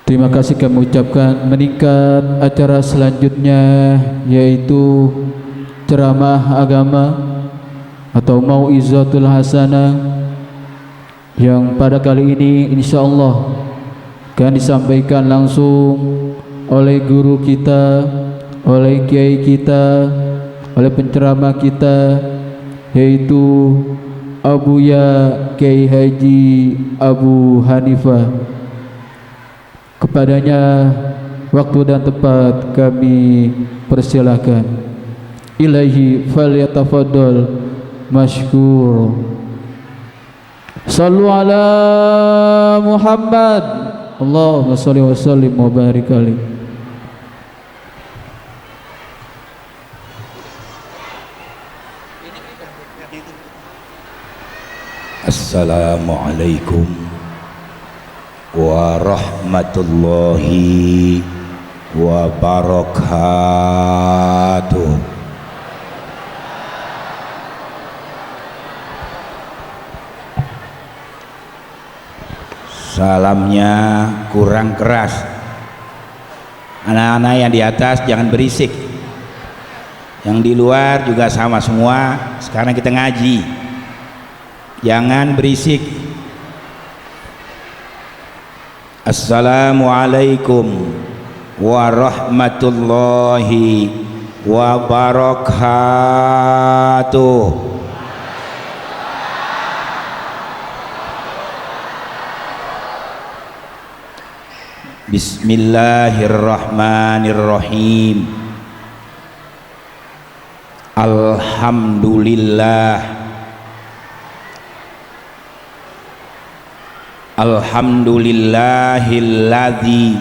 Terima kasih kami ucapkan. Meningkat acara selanjutnya yaitu ceramah agama atau mau'izatul hasanah yang pada kali ini insyaallah akan disampaikan langsung oleh guru kita, oleh kiai kita, oleh penceramah kita, yaitu Abuya Kiai Haji Abu Hanifah. Kepadanya waktu dan tempat kami persilahkan. Ilaihi falyatafaddal mashkur. Sallu ala Muhammad. Allahumma shalli wa sallim wa barik alaihi. Assalamualaikum warahmatullahi wabarakatuh. Salamnya kurang keras. Anak-anak yang di atas jangan berisik. Yang di luar juga sama semua. Sekarang kita ngaji. Jangan berisik. Assalamualaikum warahmatullahi wabarakatuh. Bismillahirrahmanirrahim. Alhamdulillah. Alhamdulillahilladzi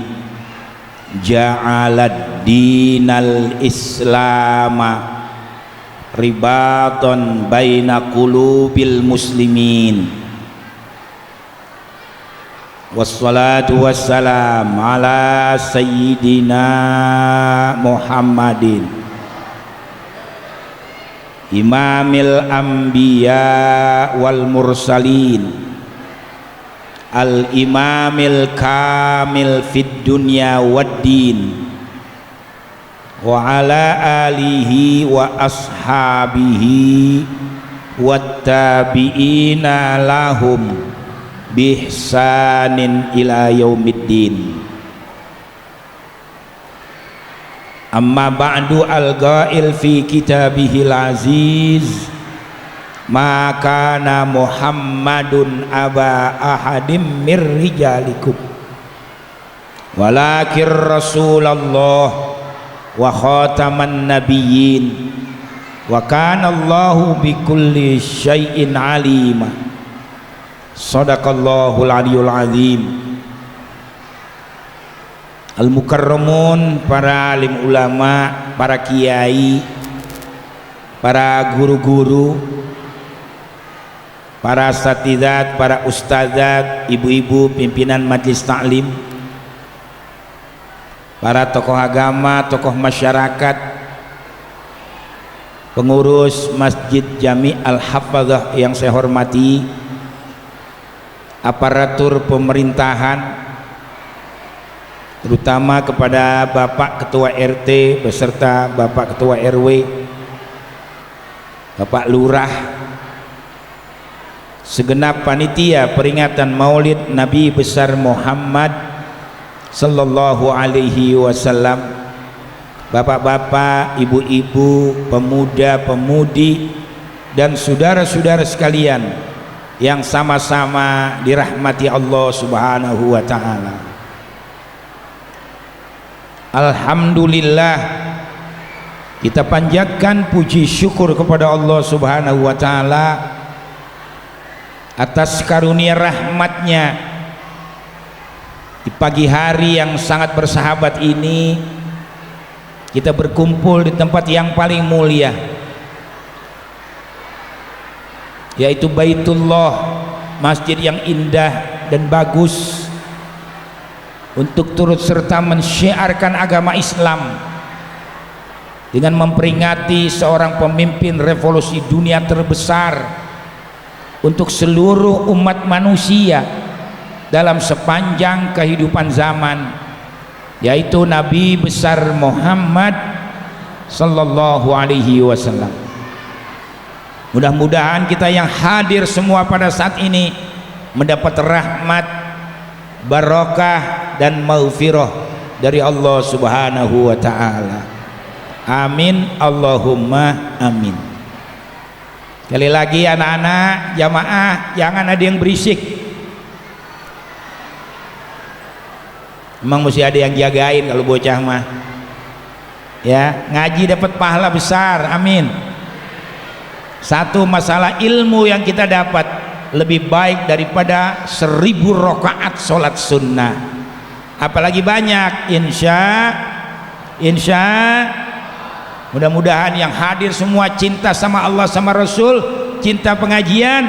ja'alad dinal islama ribatan baina qulubil muslimin. Wassalatu wassalam ala sayyidina Muhammadin imamil anbiya wal mursalin al-imamil kamil fid dunya waddin wa ala alihi wa ashabihi wattabi'ina lahum bihsanin ila yaumiddin. Amma ba'du, al-ghail fi kitabihil aziz ma kana Muhammadun aba ahadim mir rijalikum walakin Rasulullah wa khataman nabiyyin wa kana Allahu bikulli syai'in alima. Shadaqallahul aliyul azim. Al-mukarramun, para alim ulama, para kiai, para guru-guru, para asatidzat, para ustadzat, ibu-ibu pimpinan majelis taklim, para tokoh agama, tokoh masyarakat, pengurus Masjid Jami Al-Hafadzah yang saya hormati, aparatur pemerintahan, terutama kepada Bapak Ketua RT beserta Bapak Ketua RW, Bapak Lurah, segenap panitia peringatan Maulid Nabi besar Muhammad sallallahu alaihi wasallam, bapak-bapak, ibu-ibu, pemuda-pemudi dan saudara-saudara sekalian yang sama-sama dirahmati Allah Subhanahu wa taala. Alhamdulillah, kita panjatkan puji syukur kepada Allah Subhanahu wa taala atas karunia rahmatnya di pagi hari yang sangat bersahabat ini. Kita berkumpul di tempat yang paling mulia, yaitu Baitullah, masjid yang indah dan bagus, untuk turut serta mensyiarkan agama Islam dengan memperingati seorang pemimpin revolusi dunia terbesar untuk seluruh umat manusia, dalam sepanjang kehidupan zaman, yaitu Nabi besar Muhammad sallallahu alaihi wasallam. Mudah-mudahan kita yang hadir semua pada saat ini mendapat rahmat, barakah dan maghfirah dari Allah Subhanahu wa taala. Amin Allahumma amin. Sekali lagi anak-anak jamaah, jangan ada yang berisik. Emang mesti ada yang jagain kalau bocah mah. Ya, ngaji dapat pahala besar. Amin. Satu masalah ilmu yang kita dapat lebih baik daripada 1000 rakaat sholat sunnah, apalagi banyak. Insya mudah-mudahan yang hadir semua cinta sama Allah sama Rasul, cinta pengajian,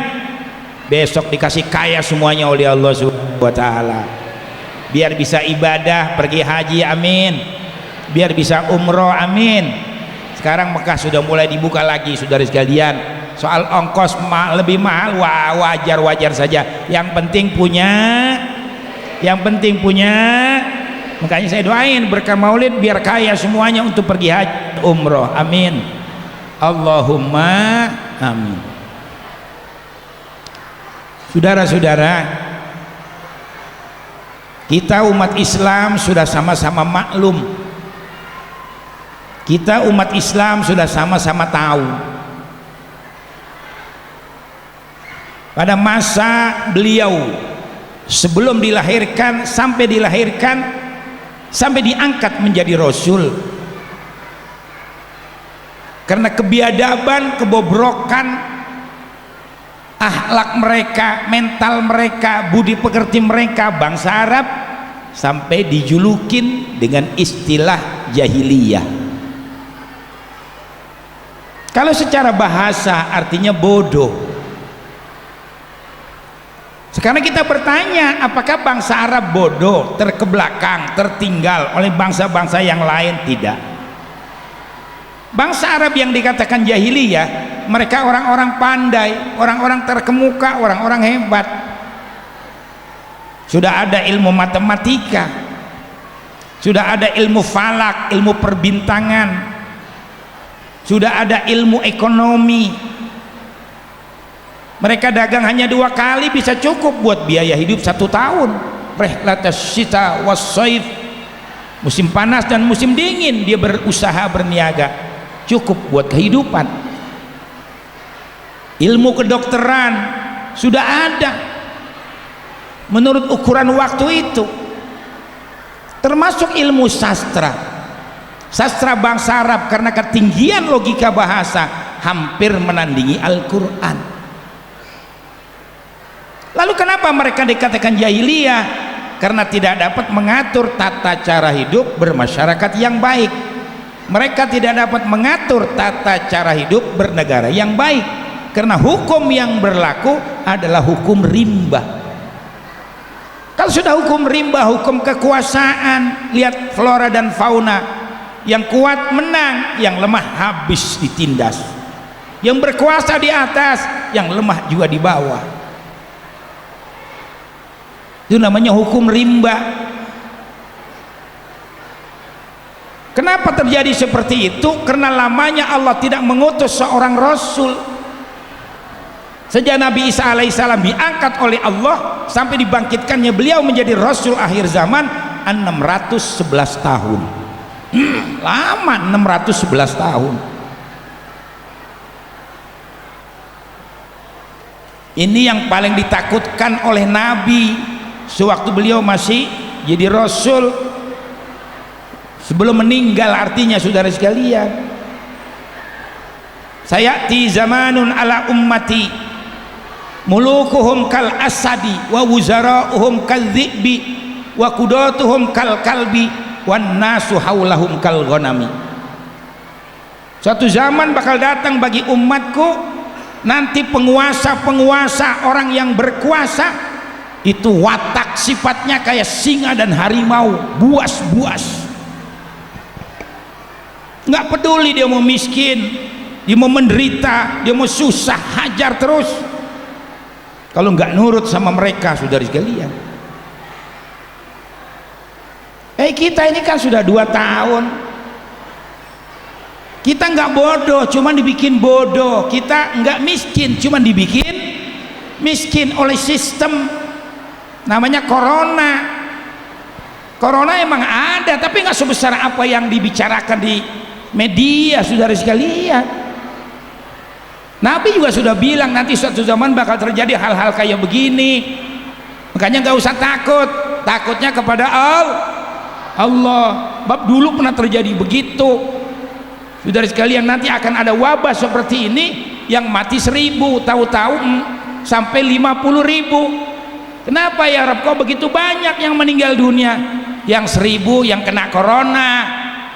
besok dikasih kaya semuanya oleh Allah Subhanahu wa taala, biar bisa ibadah pergi haji. Amin. Biar bisa umroh. Amin. Sekarang Mekah sudah mulai dibuka lagi, saudara sekalian. Soal ongkos lebih mahal, wajar-wajar saja. Yang penting punya. Makanya saya doain berkah maulid biar kaya semuanya untuk pergi haji umroh. Amin. Allahumma amin. Saudara-saudara, kita umat Islam sudah sama-sama maklum. Kita umat Islam sudah sama-sama tahu pada masa beliau sebelum dilahirkan sampai diangkat menjadi Rasul, karena kebiadaban, kebobrokan akhlak mereka, mental mereka, budi pekerti mereka, bangsa Arab sampai dijulukin dengan istilah jahiliyah. Kalau secara bahasa artinya bodoh. Sekarang kita bertanya, apakah bangsa Arab bodoh, terkebelakang, tertinggal oleh bangsa-bangsa yang lain? Tidak. Bangsa Arab yang dikatakan jahiliyah, mereka orang-orang pandai, orang-orang terkemuka, orang-orang hebat. Sudah ada ilmu matematika, sudah ada ilmu falak, ilmu perbintangan, sudah ada ilmu ekonomi. Mereka dagang hanya 2 kali bisa cukup buat biaya hidup 1 tahun. Rihlatas syita was saif, musim panas dan musim dingin dia berusaha berniaga, cukup buat kehidupan. Ilmu kedokteran sudah ada menurut ukuran waktu itu, termasuk ilmu sastra bangsa Arab, karena ketinggian logika bahasa hampir menandingi Al-Quran. Lalu kenapa mereka dikatakan jahiliyah? Karena tidak dapat mengatur tata cara hidup bermasyarakat yang baik. Mereka tidak dapat mengatur tata cara hidup bernegara yang baik, karena hukum yang berlaku adalah hukum rimba. Kalau sudah hukum rimba, hukum kekuasaan, lihat flora dan fauna, yang kuat menang, yang lemah habis ditindas. Yang berkuasa di atas, yang lemah juga di bawah. Itu namanya hukum rimba. Kenapa terjadi seperti itu? Karena lamanya Allah tidak mengutus seorang Rasul. Sejak Nabi Isa alaihissalam diangkat oleh Allah sampai dibangkitkannya beliau menjadi Rasul akhir zaman 611 tahun. Lama, 611 tahun. Ini yang paling ditakutkan oleh Nabi sewaktu beliau masih jadi Rasul, sebelum meninggal. Artinya saudara sekalian, sayati zamanun ala ummati mulukuhum kal asadi wa wuzara'uhum kal dhi'bi wa qudatuhum kal kalbi wan nasu haulahum kal ghanami. Suatu zaman bakal datang bagi umatku, nanti penguasa-penguasa, orang yang berkuasa itu watak sifatnya kayak singa dan harimau, buas-buas. Nggak peduli dia mau miskin, dia mau menderita, dia mau susah, hajar terus. Kalau nggak nurut sama mereka, saudara sekalian, Kita ini kan sudah 2 tahun. Kita nggak bodoh, cuman dibikin bodoh. Kita nggak miskin, cuman dibikin miskin oleh sistem namanya corona. Corona emang ada, tapi nggak sebesar apa yang dibicarakan di media, saudara sekalian. Nabi juga sudah bilang nanti suatu zaman bakal terjadi hal-hal kayak begini. Makanya nggak usah takut, takutnya kepada Allah. Bab dulu pernah terjadi begitu. Saudara sekalian, nanti akan ada wabah seperti ini yang mati 1000, tahu-tahu sampai 50.000. Kenapa ya Rabb, kok begitu banyak yang meninggal dunia? Yang 1000 yang kena corona,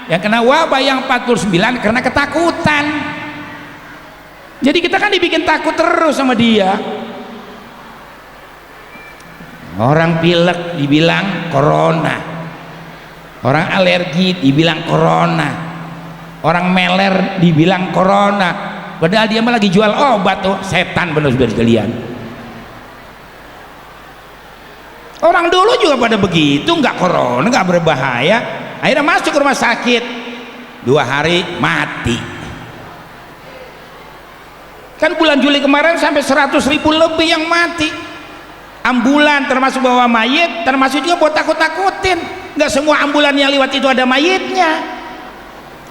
yang kena wabah, yang 49 karena ketakutan. Jadi kita kan dibikin takut terus sama dia. Orang pilek dibilang corona, orang alergi dibilang corona, orang meler dibilang corona, padahal dia malah lagi jual obat tuh. Setan bener saudara sekalian. Orang dulu juga pada begitu, nggak corona, nggak berbahaya, akhirnya masuk ke rumah sakit 2 hari mati. Kan bulan Juli kemarin sampai 100.000 lebih yang mati. Ambulan termasuk bawa mayit, termasuk juga buat takut-takutin. Nggak semua ambulan yang lewat itu ada mayitnya,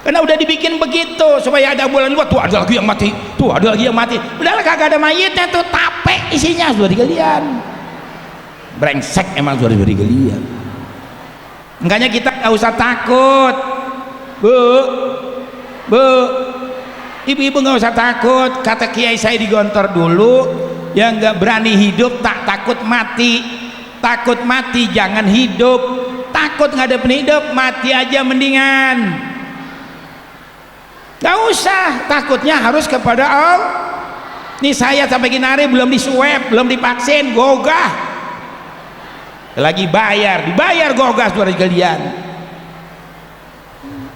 karena udah dibikin begitu supaya ada ambulan lewat, tuh ada lagi yang mati, tuh ada lagi yang mati. Udahlah, kagak ada mayitnya tuh, tape isinya sudah digalian. Brengsek emang sudah digalian. Makanya kita nggak usah takut, bu, ibu-ibu nggak usah takut. Kata kiai saya di Gontor dulu, yang nggak berani hidup tak takut mati. Takut mati jangan hidup. Takut ngadepin hidup, mati aja mendingan. Gak usah, takutnya harus kepada Allah. Nih saya sampai gini hari belum diswab, belum divaksin, gogah. Lagi dibayar gogah saudara sekalian.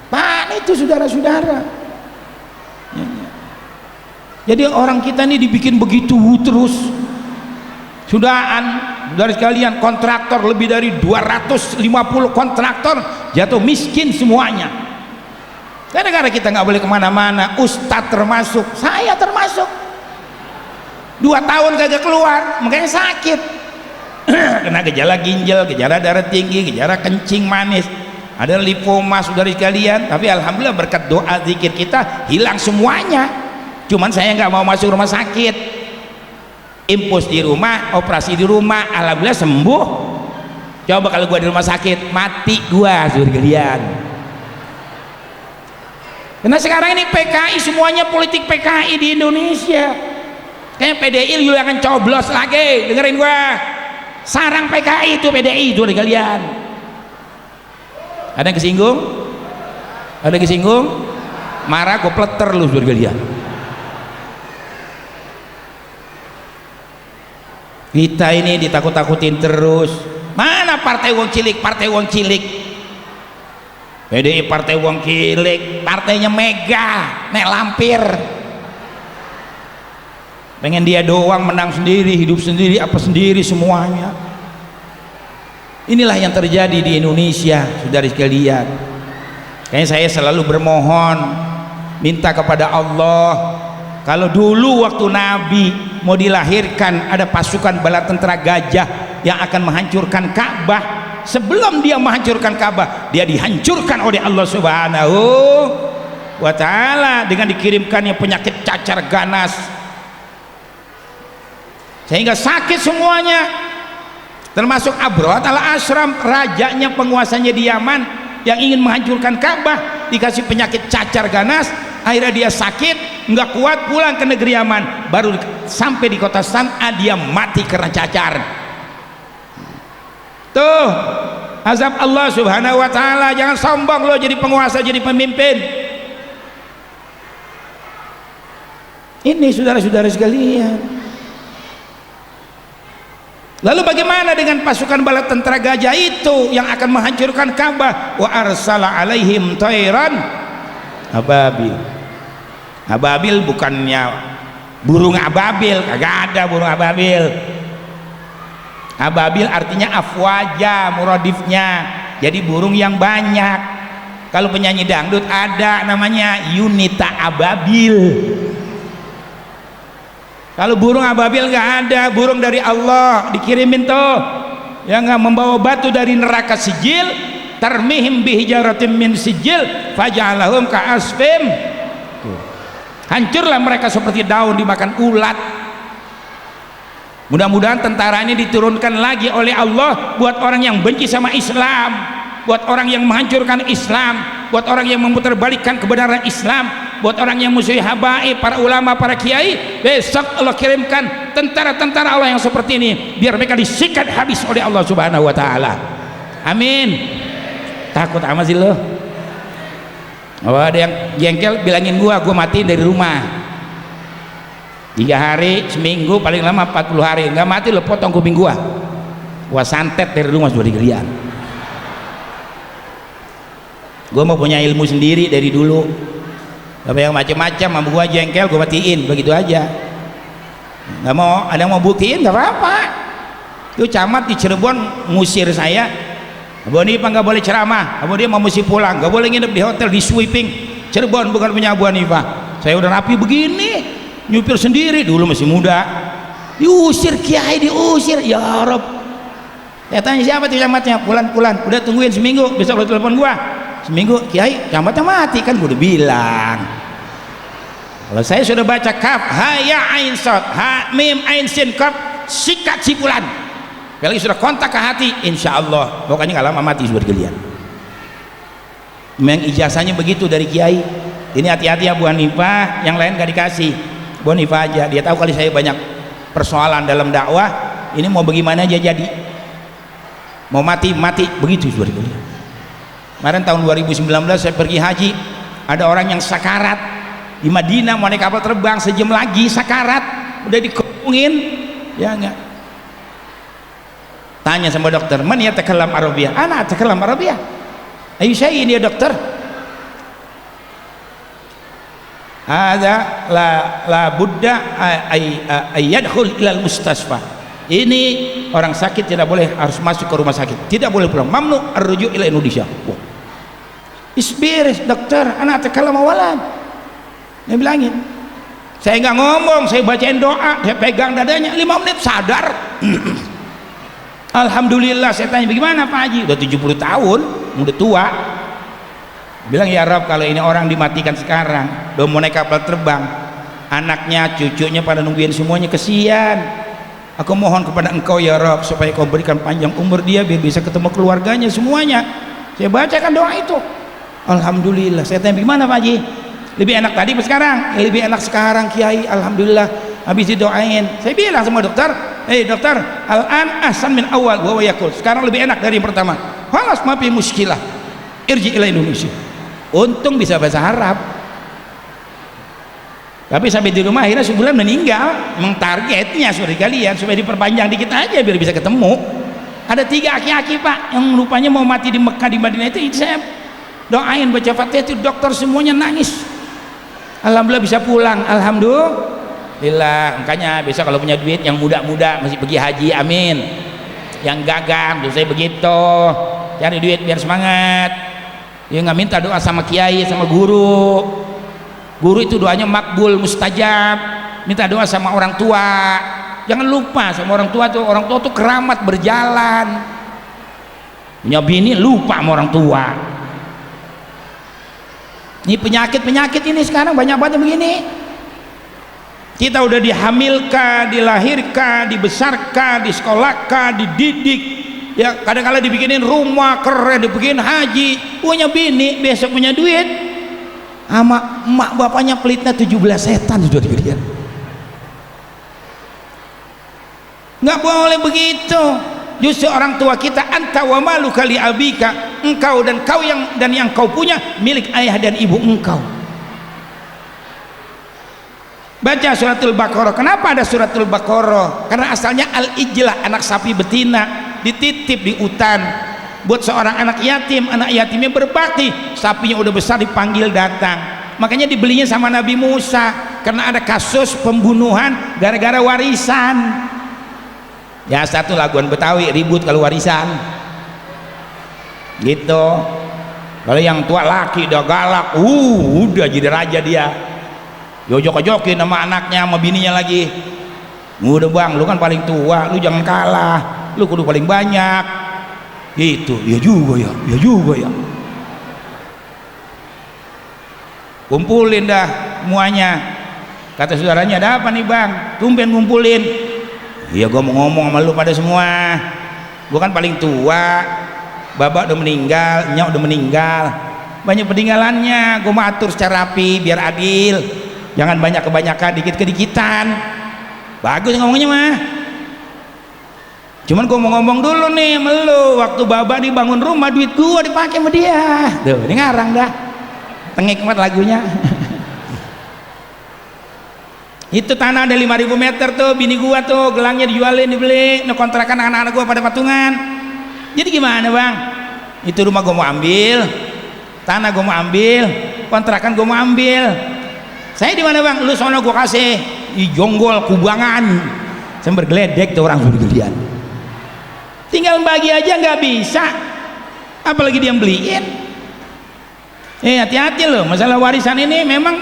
Mana itu saudara-saudara? Jadi orang kita ini dibikin begitu terus. Sudahan, saudara sekalian, kontraktor lebih dari 250 kontraktor jatuh miskin semuanya. Gara-gara kita nggak boleh kemana-mana. Ustadz termasuk, saya termasuk. 2 tahun kagak keluar, makanya sakit. Kena gejala ginjal, gejala darah tinggi, gejala kencing manis, ada limfoma saudara sekalian. Tapi alhamdulillah berkat doa zikir kita hilang semuanya. Cuman saya nggak mau masuk rumah sakit, impus di rumah, operasi di rumah, alhamdulillah sembuh. Coba kalau gua di rumah sakit, mati gua saudara sekalian. Karena sekarang ini PKI, semuanya politik PKI di Indonesia. Kayaknya PDI juga akan coblos lagi, dengerin gua. Sarang PKI itu PDI saudara sekalian. Ada yang kesinggung? Ada yang kesinggung? Marah gua pleter lu saudara sekalian. Kita ini ditakut-takutin terus. Mana partai wong cilik, partai wong cilik. PDI partai wong cilik, partainya Mega, nek lampir. Pengen dia doang menang sendiri, hidup sendiri, apa sendiri semuanya. Inilah yang terjadi di Indonesia, saudara sekalian. Kayaknya saya selalu bermohon, minta kepada Allah. Kalau dulu waktu Nabi mau dilahirkan, ada pasukan bala tentara gajah yang akan menghancurkan Ka'bah. Sebelum dia menghancurkan Ka'bah, dia dihancurkan oleh Allah Subhanahu wa Ta'ala dengan dikirimkannya penyakit cacar ganas, sehingga sakit semuanya, termasuk Abrahat al-Ashram, rajanya, penguasanya di Yaman yang ingin menghancurkan Ka'bah, dikasih penyakit cacar ganas. Akhirnya dia sakit, nggak kuat, pulang ke negeri Yaman. Baru sampai di kota San'a dia mati karena cacar. Tuh azab Allah Subhanahu wa Ta'ala. Jangan sombong lo jadi penguasa, jadi pemimpin. Ini saudara-saudara sekalian. Lalu bagaimana dengan pasukan bala tentara gajah itu yang akan menghancurkan Ka'bah? Wa arsala alaihim tairan ababil. Ababil bukannya burung ababil, kagak ada burung ababil. Ababil artinya afwaja, muradifnya jadi burung yang banyak. Kalau penyanyi dangdut ada namanya Yunita Ababil. Kalau burung ababil nggak ada, burung dari Allah dikirimin tuh yang nggak membawa batu dari neraka sijil, tarmihim bihijaratim min sijil faja'alahum ka'asfim. Hancurlah mereka seperti daun dimakan ulat. Mudah-mudahan tentara ini diturunkan lagi oleh Allah buat orang yang benci sama Islam, buat orang yang menghancurkan Islam, buat orang yang memutarbalikkan kebenaran Islam, buat orang yang musuhi habaib, para ulama, para kiai. Besok Allah kirimkan tentara-tentara Allah yang seperti ini biar mereka disikat habis oleh Allah Subhanahu wa taala. Amin. Takut amat sih lo. Oh, ada yang jengkel bilangin gua matiin dari rumah. 3 hari, seminggu, paling lama 40 hari. Nggak mati lo potong kuping gua santet dari rumah sudah digelian. Gua mau punya ilmu sendiri dari dulu. Apa yang macam-macam sama gua jengkel gua matiin begitu aja. Nggak mau, ada yang mau buktiin nggak apa-apa. Itu camat di Cirebon ngusir saya. Abu Hanifah nggak boleh ceramah, Abu dia mau mesti pulang, nggak boleh nginep di hotel, di sweeping. Cirebon bukan punya Abu Hanifah. Saya udah rapi begini, nyupir sendiri, dulu masih muda, diusir kiai, diusir. Ya Rob, saya tanya siapa tuh camatnya, pulan, udah tungguin seminggu, besok lo telepon gua. Seminggu kiai camatnya mati, kan gua udah bilang. Kalau saya sudah baca kaf ha ya ain sod ha mim ain sin kaf, sikat si pulan. Kalau sudah kontak ke hati, insya Allah pokoknya nggak lama mati sudah digelian. Memang ijazahnya begitu dari kiai. Ini hati-hati Abu Hanifah, yang lain gak dikasih. Abu Hanifah aja, dia tahu kali saya banyak persoalan dalam dakwah. Ini mau bagaimana aja jadi, mau mati begitu sudah digelian. Kemarin tahun 2019 saya pergi haji, ada orang yang sakarat di Madinah, mau naik kapal terbang, sejam lagi sakarat, udah dikurungin, ya enggak. Tanya sama dokter, man yatakallam Arabiyah? Ana atakallam Arabiyah. Ayo saya ini ya dokter. Ada la budda ay yadkhul ilal mustasfa. Ini orang sakit tidak boleh, harus masuk ke rumah sakit, tidak boleh pulang. Mamnu arruju ila Indonesia. Wow. Isbir dokter, ana atakallam awalan. Dia bilangin, saya nggak ngomong, saya bacain doa, saya pegang dadanya 5 menit sadar. Alhamdulillah. Saya tanya bagaimana Pak Haji, udah 70 tahun, udah tua. Bilang ya Rob, kalau ini orang dimatikan sekarang, udah mau naik kapal terbang, anaknya, cucunya pada nungguin semuanya, kesian. Aku mohon kepada engkau ya Rob, supaya kau berikan panjang umur dia biar bisa ketemu keluarganya semuanya. Saya bacakan doa itu. Alhamdulillah. Saya tanya bagaimana Pak Haji, lebih enak tadi apa sekarang? Lebih enak sekarang Kiai, alhamdulillah. Habis didoain, saya bilang sama dokter, dokter, al-an ahsan min awal wa yakul. Sekarang lebih enak dari yang pertama. Halas mafi muskilah, irji ila Indonesia. Untung bisa bahasa Arab. Tapi sampai di rumah akhirnya sebulan meninggal. Memang targetnya sudah kalian supaya diperpanjang dikit aja biar bisa ketemu. Ada 3 aki-aki Pak yang rupanya mau mati di Mekah, di Madinah itu saya doain, baca Fatihah, itu dokter semuanya nangis. Alhamdulillah bisa pulang, alhamdulillah. Makanya besok kalau punya duit yang muda-muda masih pergi haji, amin. Yang gagang tuh saya begitu, cari duit biar semangat. Ya nggak minta doa sama kiai, sama guru. Guru itu doanya makbul, mustajab. Minta doa sama orang tua, jangan lupa sama orang tua tuh. Orang tua tuh keramat berjalan. Punya bini lupa sama orang tua. Ini penyakit ini sekarang banyak banget begini. Kita udah dihamilkan, dilahirkan, dibesarkan, disekolahkan, dididik, ya kadang-kadang dibikinin rumah keren, dibikin haji, punya bini, besok punya duit, sama emak bapaknya pelitnya 17 setan sudah dikirian. Nggak boleh begitu. Justru orang tua kita, anta wa maluka li abika, engkau dan yang kau punya milik ayah dan ibu engkau. Baca suratul Baqarah. Kenapa ada suratul Baqarah? Karena asalnya al-ijlah, anak sapi betina dititip di hutan buat seorang anak yatimnya berbakti. Sapinya udah besar dipanggil datang, makanya dibelinya sama Nabi Musa karena ada kasus pembunuhan gara-gara warisan. Ya satu laguan Betawi ribut kalau warisan. gitu. Kalau yang tua laki udah galak, udah jadi raja dia, jojok-jojokin sama anaknya sama bininya lagi. Udah bang, lu kan paling tua, lu jangan kalah, lu kudu paling banyak gitu. Ya juga ya, ya juga ya. Kumpulin dah semuanya. Kata saudaranya, ada apa nih bang, tumben ngumpulin. Iya gua mau ngomong sama lu pada semua, gua kan paling tua, babak udah meninggal, nyak udah meninggal, banyak peninggalannya. Gua mau atur secara rapi biar adil, jangan banyak kebanyakan, dikit kedikitan. Bagus ngomongnya mah. Cuman gua mau ngomong dulu nih sama lu, waktu babak dibangun rumah duit gua dipakai sama dia. Tuh, ini ngarang dah, tengik banget lagunya. Itu tanah ada 5.000 meter tuh, bini gua tuh gelangnya dijualin, dibeli, kontrakan anak-anak gua pada patungan. Jadi gimana bang, itu rumah gua mau ambil, tanah gua mau ambil, kontrakan gua mau ambil. Saya di mana bang? Lu sono gua kasih di Jonggol Kubangan, saya bergeledek tuh orang bergelian. Tinggal bagi aja nggak bisa, apalagi dia beliin. Hati-hati loh, masalah warisan ini memang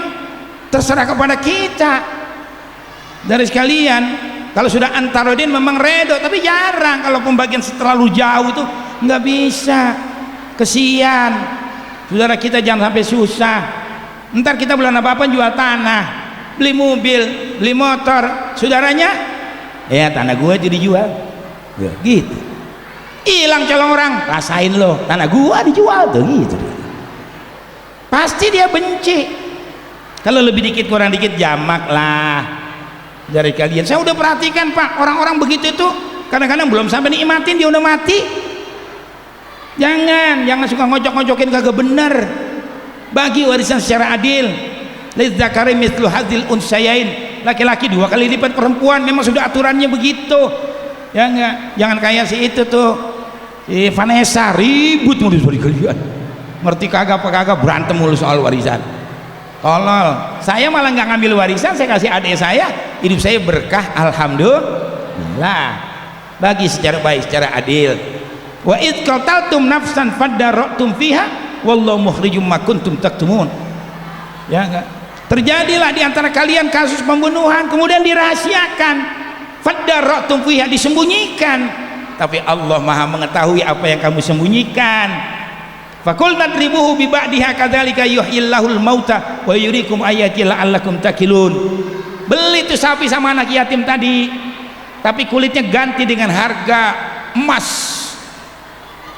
terserah kepada kita. Dari sekalian, kalau sudah antarodin memang redo, tapi jarang. Kalau pembagian terlalu jauh itu nggak bisa, kesian saudara kita, jangan sampai susah. Ntar kita bulan apa-apa jual tanah, beli mobil, beli motor, saudaranya ya tanah gue itu dijual ya, gitu. Hilang colong orang, rasain loh, tanah gua dijual tuh gitu. Pasti dia benci. Kalau lebih dikit kurang dikit jamak lah dari kalian. Saya udah perhatikan pak, orang-orang begitu itu kadang-kadang belum sampai nikmatin dia udah mati. Jangan suka ngojok-ngojokin, kagak bener. Bagi warisan secara adil. Lidzakari mithlu hadzil unsayain, laki-laki 2 kali lipat perempuan, memang sudah aturannya begitu. Ya enggak, jangan kayak si itu tuh, si Vanessa ribut mulu dari kalian. Ngerti kagak apa kagak, berantem mulu soal warisan. Tolol. Saya malah nggak ngambil warisan, saya kasih adik saya, hidup saya berkah, alhamdulillah. Bagi secara baik, secara adil. Wa id qataltum nafsan fadara'tum fiha wallahu mukhrijum ma kuntum taktumun. Ya enggak? Terjadilah di antara kalian kasus pembunuhan, kemudian dirahasiakan. Fadara'tum fiha, disembunyikan. Tapi Allah Maha mengetahui apa yang kamu sembunyikan. Fakul nadribuhu bi ba'diha kadzalika yuhyillahul mauta wa yuriikum ayati la'allakum takilun. Beli tuh sapi sama anak yatim tadi, tapi kulitnya ganti dengan harga emas.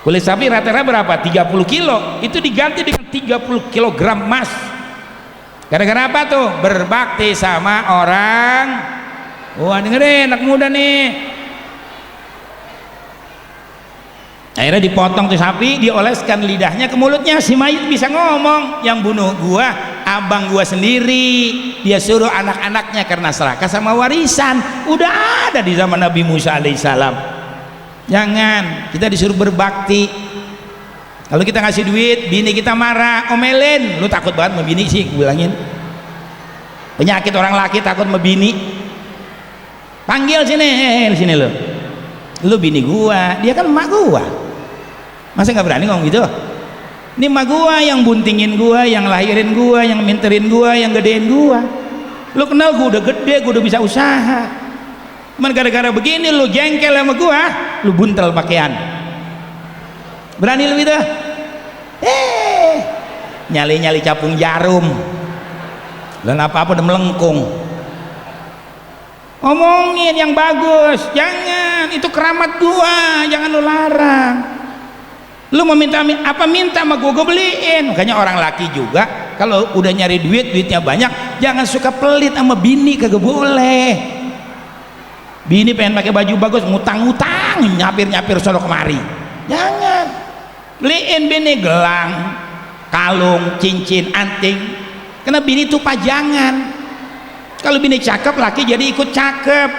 Kulit sapi rata-rata berapa? 30 kilo, itu diganti dengan 30 kilogram emas. Gara-gara apa tuh? Berbakti sama orang. Wah, dengerin anak muda nih. Akhirnya dipotong tuh sapi, dioleskan lidahnya ke mulutnya, si mayit bisa ngomong, yang bunuh gua abang gua sendiri, dia suruh anak-anaknya karena serakah sama warisan. Udah ada di zaman Nabi Musa alaihissalam. Jangan, kita disuruh berbakti. Kalau kita ngasih duit, bini kita marah, omelin. Lu takut banget sama bini sih, gue bilangin. Penyakit orang laki takut sama bini. Panggil sini, sini lu. Lu bini gua, dia kan emak gua. Masa nggak berani ngomong gitu? Ini emak gua yang buntingin gua, yang lahirin gua, yang minterin gua, yang gedein gua. Lu kenal gua udah gede, gua udah bisa usaha. Cuman gara-gara begini lu jengkel sama gua, lu buntel pakaian. Berani lu gitu? Nyali-nyali capung jarum. Dan apa-apa udah melengkung. Ngomongin yang bagus, jangan, itu keramat gua, jangan lu larang. Lu mau minta apa, minta sama gua beliin. Makanya orang laki juga kalau udah nyari duit, duitnya banyak, jangan suka pelit sama bini, kagak boleh. Bini pengen pakai baju bagus, ngutang-ngutang, nyapir-nyapir sono kemari. Jangan. Beliin bini gelang, kalung, cincin, anting. Karena bini itu pajangan. Kalau bini cakep, laki jadi ikut cakep.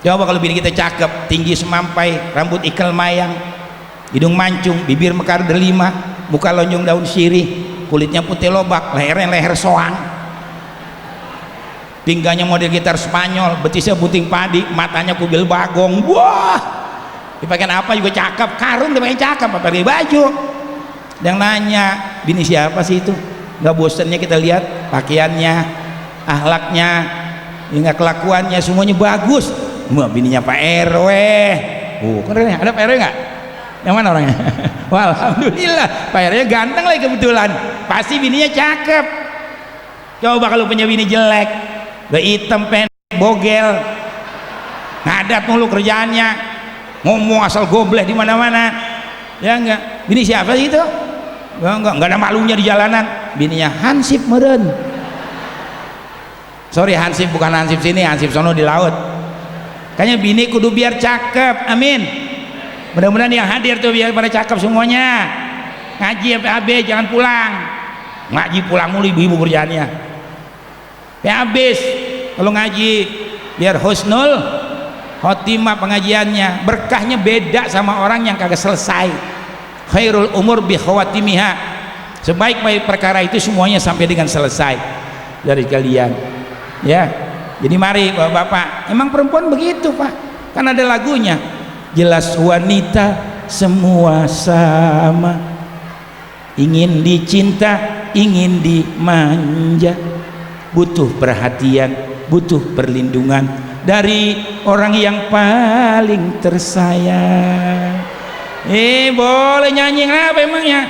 Coba kalau bini kita cakep, tinggi semampai, rambut ikal mayang, hidung mancung, bibir mekar delima, muka lonjong daun sirih, kulitnya putih lobak, lehernya leher soang, pinggangnya model gitar Spanyol, betisnya puting padi, matanya kubil bagong. Wah, dipakai apa juga cakep, karung dipakai cakep, pakai baju. Yang nanya, bini siapa sih itu? Nggak bosannya kita lihat pakaiannya, akhlaknya, hingga kelakuannya, semuanya bagus. Wah, bininya Pak RW. Keren ya? Ada Pak RW nggak? Yang mana orangnya? Wah, alhamdulillah, Pak RW ganteng lagi kebetulan. Pasti bininya cakep. Coba kalau punya bini jelek, udah hitam, pendek, bogel, ngadat mulu kerjaannya, ngomong asal gobleh di mana-mana. Ya enggak? Bini siapa sih itu? Enggak ada malunya di jalanan. Bininya Hansip meren. Sorry, Hansip bukan Hansip sini, Hansip sono di laut. Kayaknya bini kudu biar cakep. Amin. Mudah-mudahan yang hadir tuh biar pada cakep semuanya. Ngaji sampai habis, jangan pulang. Ngaji pulang mulu ibu-ibu kerjaannya. Sampai habis kalau ngaji, biar husnul khotimah pengajiannya. Berkahnya beda sama orang yang kagak selesai. Khairul umur bi khawatimiha. Sebaik-baik perkara itu semuanya sampai dengan selesai dari kalian. Ya. Jadi mari Bapak-bapak, emang perempuan begitu, Pak. Kan ada lagunya. Jelas wanita semua sama. Ingin dicinta, ingin dimanja. Butuh perhatian, butuh perlindungan dari orang yang paling tersayang. Boleh nyanyi apa emangnya?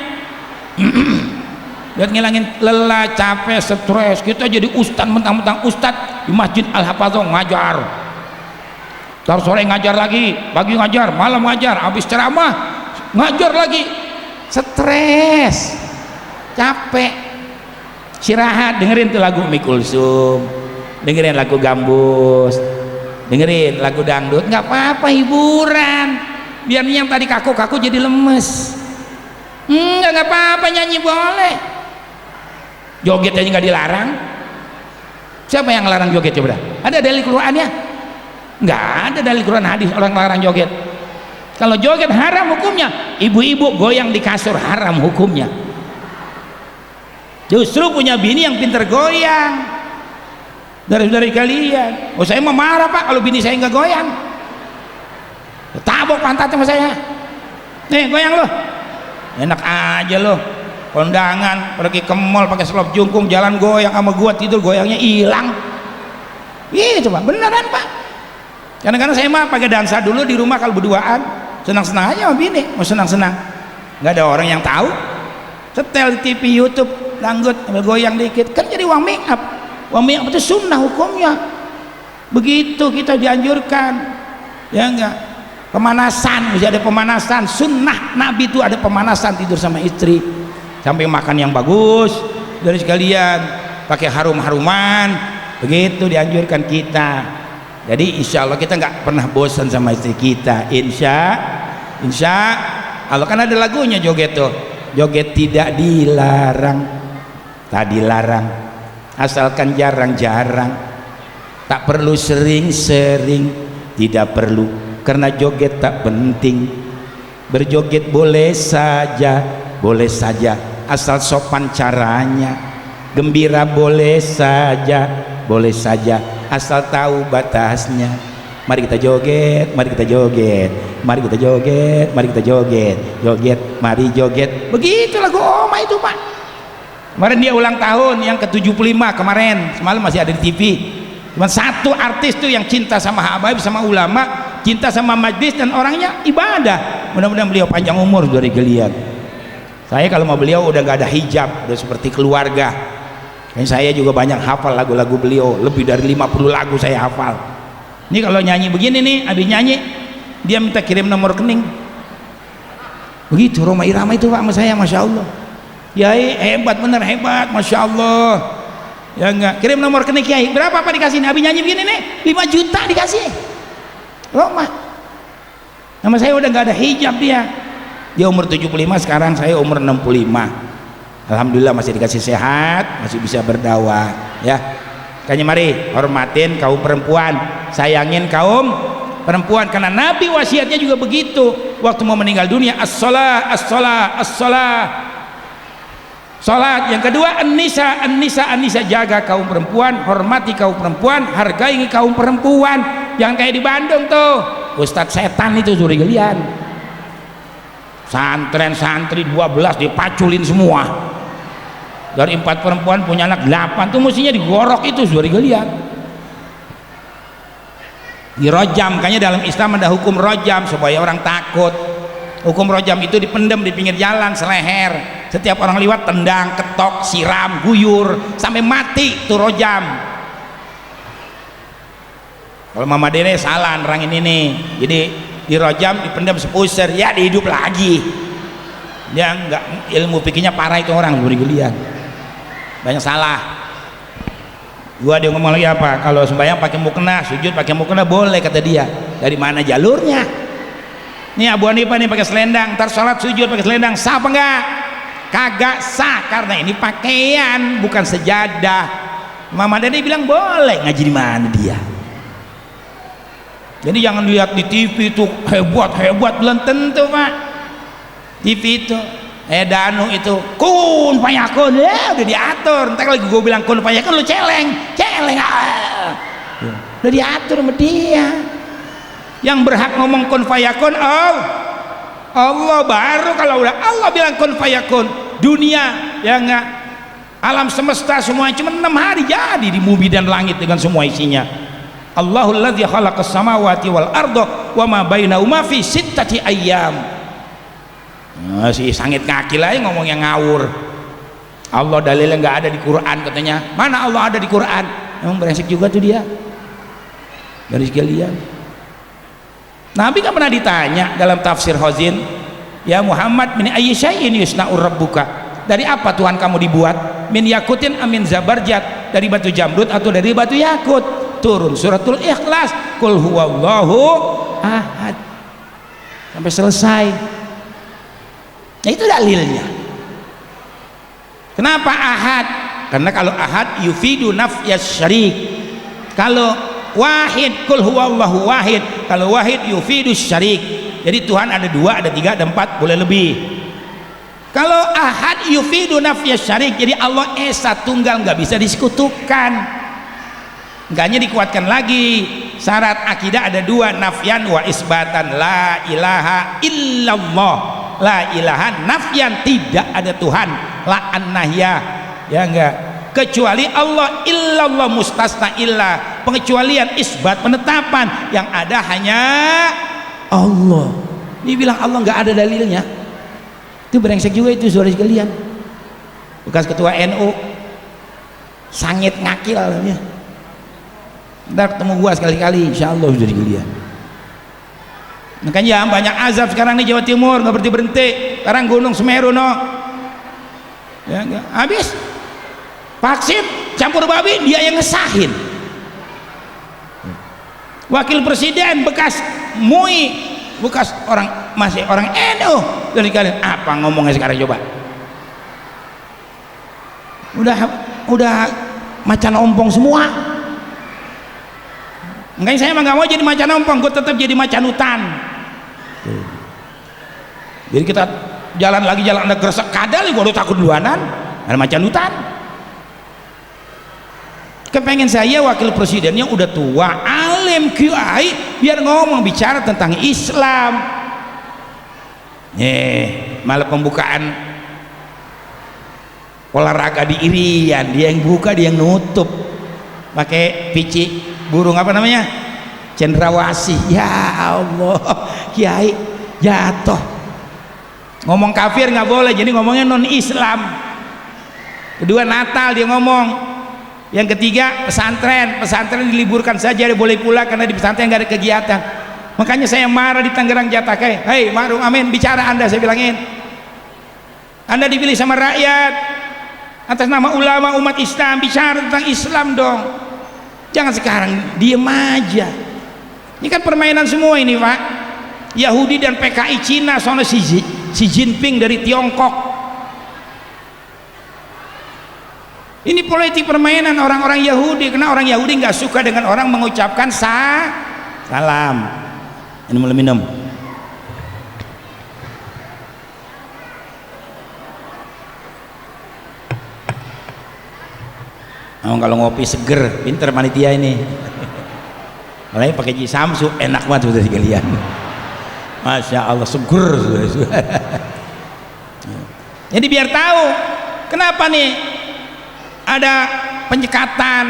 Biar ngilangin lelah, capek, stres. Kita jadi ustad, mentang-mentang ustad di Masjid Al-Hafadzah ngajar. Ntar sore ngajar lagi, pagi ngajar, malam ngajar, habis ceramah ngajar lagi. Stres, capek. Istirahat, dengerin tuh lagu Umi Kulsum, dengerin lagu Gambus, dengerin lagu dangdut, nggak apa-apa, hiburan. Biar yang tadi kaku-kaku jadi lemes. Nggak apa-apa, nyanyi boleh. Joget aja nggak dilarang. Siapa yang larang joget coba? Ada dalil Qur'annya? Nggak ada dalil Qur'an hadis orang larang joget. Kalau joget haram hukumnya. Ibu-ibu goyang di kasur haram hukumnya. Justru punya bini yang pinter goyang. Dari kalian. Oh, saya mah marah, Pak, kalau bini saya nggak goyang. Tabok pantatnya sama saya. Nih, goyang lo. Enak aja lo. Kondangan pergi ke mall pakai selop jungkung, jalan goyang sama gua, tidur goyangnya hilang. Iya, coba beneran, Pak. Kadang-kadang saya mah pakai dansa dulu di rumah kalau berduaan, senang-senang aja sama bini, mau senang-senang. Nggak ada orang yang tahu. Setel di TV, YouTube, dangdut, ambil goyang dikit, kan jadi uang make up. Uang make up itu sunnah hukumnya. Begitu kita dianjurkan, ya enggak. Pemanasan, bisa ada pemanasan. Sunnah Nabi itu ada pemanasan, tidur sama istri, sampai makan yang bagus dari sekalian, pakai harum-haruman, begitu dianjurkan kita. Jadi insya Allah kita nggak pernah bosan sama istri kita. Insya Allah, kan ada lagunya joget tuh. Joget tidak dilarang, tak dilarang, asalkan jarang-jarang, tak perlu sering-sering, tidak perlu, karena joget tak penting. Berjoget boleh saja, asal sopan caranya. Gembira boleh saja, asal tahu batasnya. Mari kita joget, mari kita joget, mari kita joget, mari kita joget, joget, mari joget. Begitu lagu Oma itu, Pak. Kemarin dia ulang tahun yang ke-75 kemarin, semalam masih ada di TV. Cuma satu artis tuh yang cinta sama habaib, sama ulama, cinta sama majlis, dan orangnya ibadah. Mudah-mudahan beliau panjang umur dari geliat. Saya kalau mau beliau udah nggak ada hijab, udah seperti keluarga. Dan saya juga banyak hafal lagu-lagu beliau, lebih dari 50 lagu saya hafal. Ini kalau nyanyi begini nih, habis nyanyi dia minta kirim nomor rekening. Begitu Roma Irama itu, Pak, sama saya, masya Allah. Ya hebat, bener hebat, masya Allah. Ya enggak, kirim nomor rekening Kiai. Berapa Pak dikasih? Habis nyanyi begini nih, 5 juta dikasih. Roma. Nama saya udah nggak ada hijab dia. Dia umur 75, sekarang saya umur 65. Alhamdulillah masih dikasih sehat, masih bisa berdakwah, ya. Kayaknya mari hormatin kaum perempuan, sayangin kaum perempuan, karena Nabi wasiatnya juga begitu. Waktu mau meninggal dunia, as-shalah, as-shalah, as-shalah. Salat. Yang kedua, an-nisa, an-nisa, an-nisa, jaga kaum perempuan, hormati kaum perempuan, hargai kaum perempuan. Jangan kayak di Bandung tuh. Ustadz setan itu Zuri Gelian. Santren-santri 12 dipaculin semua. Dari 4 perempuan punya anak 8 tuh mestinya digorok itu Zuri Gelian. Dirojam, makanya dalam Islam ada hukum rojam supaya orang takut. Hukum rojam itu dipendam di pinggir jalan seleher. Setiap orang lewat tendang, ketok, siram, guyur sampai mati tuh rojam. Kalau Mama Dene salah nerangin ini. Jadi dirojam, dipendam sepusir, ya dihidup lagi. Dia enggak, ilmu pikirnya parah itu orang Zuri Gelian. Banyak salah. Gua dia ngomong lagi apa? Kalau sembahyang pakai mukena, sujud pakai mukena boleh kata dia. Dari mana jalurnya? Nih Abu Hanifah nih pakai selendang, ntar sholat sujud pakai selendang, sah apa enggak? Kagak sah, karena ini pakaian bukan sejadah. Mama Dede bilang boleh, ngaji di mana dia? Jadi jangan lihat di TV itu hebat belum tentu Pak. TV itu Danu itu kun fayakun ya udah diatur. Entar lagi gue bilang kun fayakun lu celeng udah diatur sama dia. Yang berhak ngomong kun fayakun Allah, baru kalau udah Allah bilang kun fayakun. Dunia ya enggak, alam semesta semua cuma 6 hari jadi di bumi dan langit dengan semua isinya. Allahul ladzi khalaqas samawati wal arda wa ma bainahuma fi sittati ayyam. Si sangit kaki lah ngomong yang ngawur. Allah dalilnya nggak ada di Quran katanya. Mana Allah ada di Quran? Emang brengsek juga tuh dia. Dari sekalian. Nabi kan pernah ditanya dalam tafsir Khazin, ya Muhammad min ayyi syai'in yusna'ur rabbuka? Dari apa Tuhan kamu dibuat? Min yakutin amin zabarjat? Dari batu jamrud atau dari batu yakut? Turun suratul Ikhlas, qul huwallahu ahad sampai selesai. Nah itu dalilnya. Kenapa ahad? Karena kalau ahad yufidu nafyas syarik. Kalau wahid, qul huwallahu wahid, kalau wahid yufidu syarik. Jadi Tuhan ada 2, ada 3, ada 4, boleh lebih. Kalau ahad yufidu nafyas syarik, jadi Allah esa tunggal, nggak bisa disekutukan. Enggaknya dikuatkan lagi, syarat akidah ada 2, nafyan wa isbatan. La ilaha illallah, la ilaha nafyan, tidak ada Tuhan. La an-nahya, ya enggak, kecuali Allah. Illallah mustasna illa, pengecualian, isbat, penetapan, yang ada hanya Allah. Dia bilang Allah nggak ada dalilnya. Itu brengsek juga itu saudara sekalian. Bekas ketua NU sangit ngakil ya. Ntar ketemu gua sekali-kali insyaallah sudah dilihat. Makanya banyak azab sekarang di Jawa Timur, nggak berhenti-berhenti. Sekarang Gunung Semeru ya enggak habis vaksin campur babi, dia yang ngesahin. Wakil presiden bekas MUI, bekas orang, masih orang NU. Dari kalian apa ngomongnya sekarang coba? Udah macan ompong semua. Enggak, saya emang nggak mau jadi macan ompong, gue tetap jadi macan hutan. Jadi kita jalan ada gresek kadal, gue udah takut duluanan, ada macan hutan. Kepengen saya wakil presidennya udah tua, alim, kiai, biar ngomong bicara tentang Islam. Malah pembukaan olahraga di Irian, dia yang buka, dia yang nutup, pakai pici burung apa namanya, cendrawasih. Ya Allah, kiai jatuh. Ngomong kafir nggak boleh, jadi ngomongnya non Islam. Kedua Natal dia ngomong. Yang ketiga pesantren diliburkan saja, dia boleh pulang karena di pesantren nggak ada kegiatan. Makanya saya marah di Tangerang Jatakai. Hei Marung Amin, bicara Anda, saya bilangin, Anda dipilih sama rakyat atas nama ulama umat Islam, bicara tentang Islam dong. Jangan sekarang diem aja. Ini kan permainan semua ini Pak. Yahudi dan PKI Cina, soalnya Xi Jinping dari Tiongkok. Ini politik permainan orang-orang Yahudi, karena orang Yahudi nggak suka dengan orang mengucapkan salam. Ini mulai minum. Kalau ngopi seger, pinter panitia ini. Mulai pakai ji Samsu, enak banget sudah sekalian. Masya Allah, seger. Jadi biar tahu kenapa nih ada penyekatan,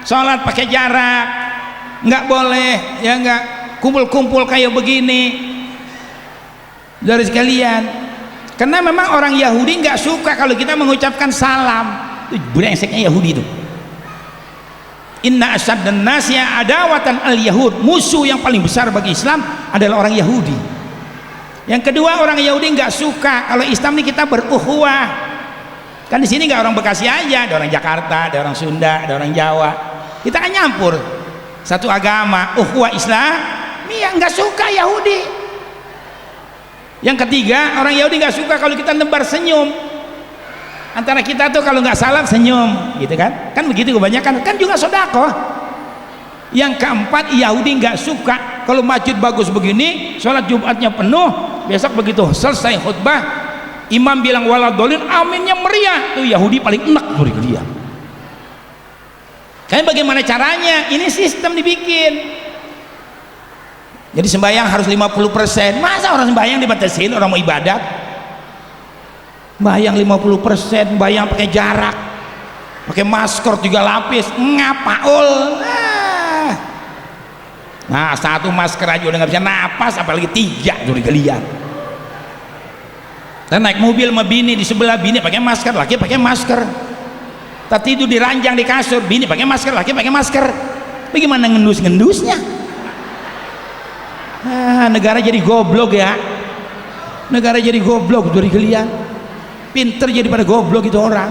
sholat pakai jarak, nggak boleh, ya nggak kumpul-kumpul kayak begini. Dari sekalian, karena memang orang Yahudi nggak suka kalau kita mengucapkan salam. Itu brengseknya Yahudi itu. Inna asyaddan nasya adawatan al Yahud, musuh yang paling besar bagi Islam adalah orang Yahudi. Yang kedua, orang Yahudi nggak suka kalau Islam ini kita berukhuwah. Kan di sini nggak orang Bekasi aja, ada orang Jakarta, ada orang Sunda, ada orang Jawa. Kita kan nyampur satu agama, ukhuwah Islam. Ini nggak suka Yahudi. Yang ketiga, orang Yahudi nggak suka kalau kita nebar senyum. Antara kita tuh kalau nggak salam senyum, gitu kan? Kan begitu kebanyakan, kan juga sedekah. Yang keempat, Yahudi nggak suka kalau masjid bagus begini, sholat Jumatnya penuh, besok begitu selesai khutbah, imam bilang waladolin, aminnya meriah. Tuh Yahudi paling enak dari dia. Kan bagaimana caranya? Ini sistem dibikin. Jadi sembahyang harus 50%. Masa orang sembahyang dibatasin, orang mau ibadat? Sembahyang 50%, sembahyang pakai jarak, pakai masker 3 lapis, ngapaul. Nah, satu masker aja udah nggak bisa napas, apalagi 3 dari kalian. Dan naik mobil sama bini, di sebelah bini pakai masker, laki pakai masker. Tak tidur di ranjang di kasur, bini pakai masker, laki pakai masker. Bagaimana ngendus-ngendusnya? Negara jadi goblok ya, negara jadi goblok dari kalian. Pinter jadi pada goblok itu orang.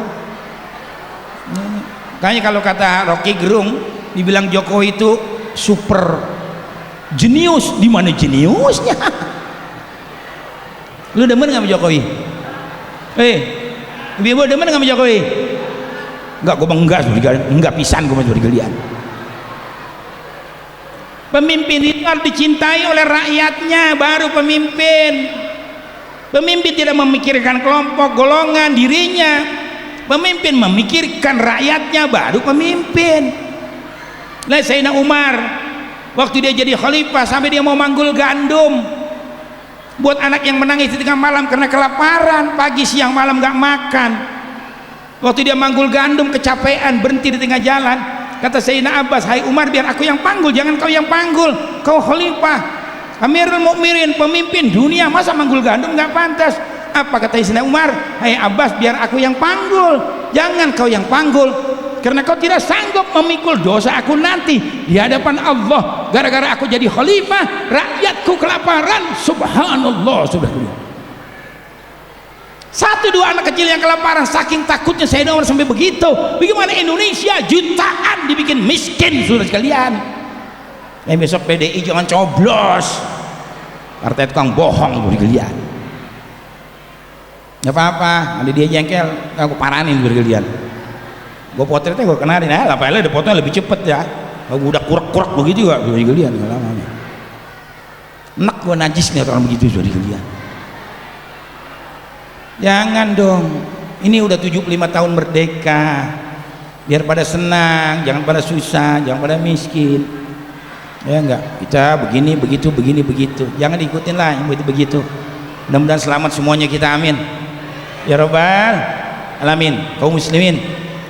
Kayaknya kalau kata Rocky Gerung, dibilang Jokowi itu super jenius. Di mana jeniusnya? Lu demen nggak sama Jokowi? Ibu demen nggak sama Jokowi? Enggak, gue enggak pisan gue masuk di kalian. Pemimpin itu harus dicintai oleh rakyatnya, baru pemimpin. Pemimpin tidak memikirkan kelompok, golongan, dirinya. Pemimpin memikirkan rakyatnya, baru pemimpin. Nah, Sayyidina Umar waktu dia jadi khalifah sampai dia mau manggul gandum buat anak yang menangis di tengah malam karena kelaparan, pagi siang malam gak makan. Waktu dia manggul gandum kecapean, berhenti di tengah jalan. Kata Sayyidina Abbas, hai Umar, biar aku yang panggul, jangan kau yang panggul, kau khalifah, Amirul Mukminin, pemimpin dunia, masa manggul gandum nggak pantas? Apa kata Sayyidina Umar? Hai Abbas, biar aku yang panggul, jangan kau yang panggul, karena kau tidak sanggup memikul dosa aku nanti di hadapan Allah. Gara-gara aku jadi khalifah, rakyatku kelaparan. Subhanallah, subhanallah. 1-2 anak kecil yang kelaparan, saking takutnya Sayyidina Umar sampai begitu. Bagaimana Indonesia jutaan dibikin miskin, saudara sekalian. Besok PDI jangan coblos, partai tukang bohong saudara sekalian. Gak apa-apa, nanti dia jengkel, aku paranin saudara sekalian. Gue potretnya gue kenalin, lapanya ada fotonya lebih cepet ya. Gue udah kurak-kurak begitu juga saudara sekalian, gak lama. Enak gue najis nih orang begitu saudara sekalian. Jangan dong, ini udah 75 tahun merdeka, biar pada senang, jangan pada susah, jangan pada miskin. Ya enggak, kita begini begitu, begini begitu, jangan diikutin lah yang begitu. Mudah-mudahan selamat semuanya kita, amin ya rabbal alamin. Kaum muslimin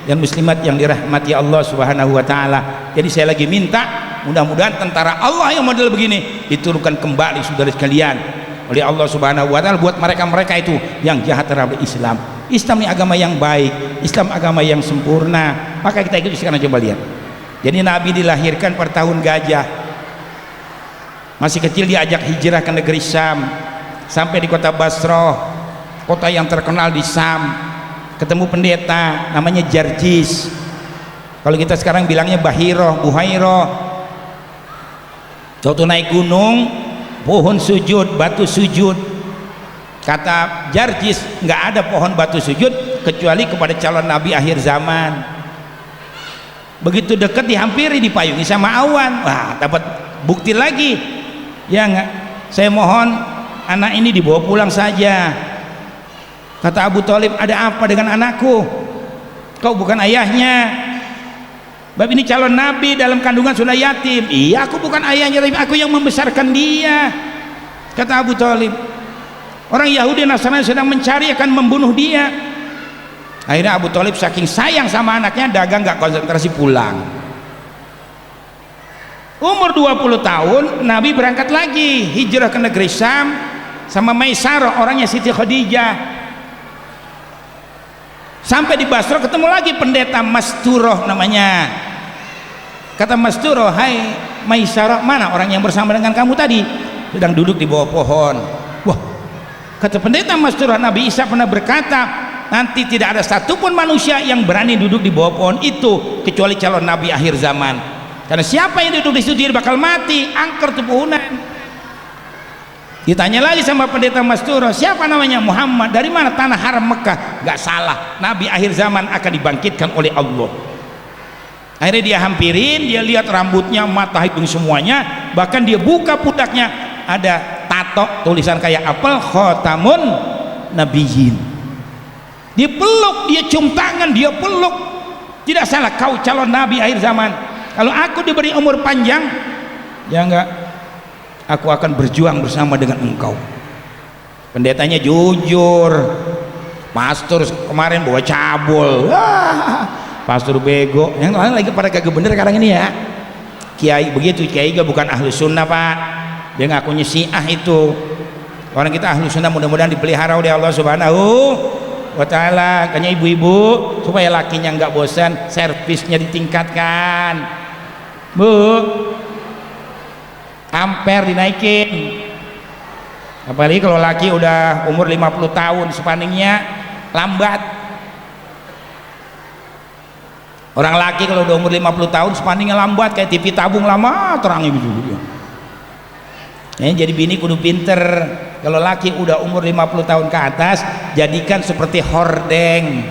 dan muslimat yang dirahmati Allah subhanahu wa ta'ala. Jadi saya lagi minta, mudah-mudahan tentara Allah yang model begini diturunkan kembali saudara sekalian oleh Allah subhanahu wa ta'ala buat mereka-mereka itu yang jahat terhadap Islam. Islam ini agama yang baik, Islam agama yang sempurna. Maka kita ikut sekarang, coba lihat. Jadi Nabi dilahirkan pada tahun gajah, masih kecil diajak hijrah ke negeri Syam, sampai di kota Basrah, kota yang terkenal di Syam. Ketemu pendeta namanya Jarjis, kalau kita sekarang bilangnya Buhairoh. Waktu naik gunung, pohon sujud, batu sujud. Kata Jarjis, nggak ada pohon batu sujud kecuali kepada calon nabi akhir zaman. Begitu dekat dihampiri, dipayungi sama awan. Wah, dapat bukti lagi. Ya nggak, saya mohon anak ini dibawa pulang saja. Kata Abu Thalib, ada apa dengan anakku? Kau bukan ayahnya. Bab ini calon nabi dalam kandungan sudah yatim. Iya, aku bukan ayahnya, tapi aku yang membesarkan dia, kata Abu Thalib. Orang Yahudi Nasrani sedang mencari, akan membunuh dia. Akhirnya Abu Thalib saking sayang sama anaknya, dagang gak konsentrasi, pulang. Umur 20 tahun Nabi berangkat lagi hijrah ke negeri Syam sama Maisarah, orangnya Siti Khadijah. Sampai di Basra ketemu lagi pendeta Masturoh namanya. Kata Masturoh, hai Maisarah, mana orang yang bersama dengan kamu tadi? Sedang duduk di bawah pohon. Wah, kata pendeta Masturoh, Nabi Isa pernah berkata, nanti tidak ada satupun manusia yang berani duduk di bawah pohon itu kecuali calon nabi akhir zaman. Karena siapa yang duduk di situ dia bakal mati, angker tuh pohonan. Ditanya lagi sama pendeta Masturoh, siapa namanya? Muhammad. Dari mana? Tanah haram Mekah. Gak salah, nabi akhir zaman akan dibangkitkan oleh Allah. Akhirnya dia hampirin, dia lihat rambutnya, mata, hidung, semuanya. Bahkan dia buka pundaknya, ada tato tulisan kayak apel, khotamun nabiyyin. Dia peluk, dia cium tangan, dia peluk. Tidak salah, kau calon nabi akhir zaman. Kalau aku diberi umur panjang, ya enggak, aku akan berjuang bersama dengan engkau. Pendetanya jujur. Pastor kemarin bawa cabul, pastor bego. Yang lain lagi pada kagak bener sekarang ini ya. Kiai begitu, kiai juga bukan ahlu sunnah pak, dia ngakunya Syiah itu. Orang kita ahlu sunnah mudah-mudahan dipelihara oleh Allah Subhanahu wa ta'ala. Kayaknya ibu-ibu supaya lakinya nggak bosan, servisnya ditingkatkan, bu, ampere dinaikin. Apalagi kalau laki udah umur 50 tahun, spanningnya lambat. Orang laki kalau udah umur 50 tahun spanningnya lambat, kayak TV tabung lama terangnya gitu. Jadi bini kudu pinter. Kalau laki udah umur 50 tahun ke atas, jadikan seperti hordeng.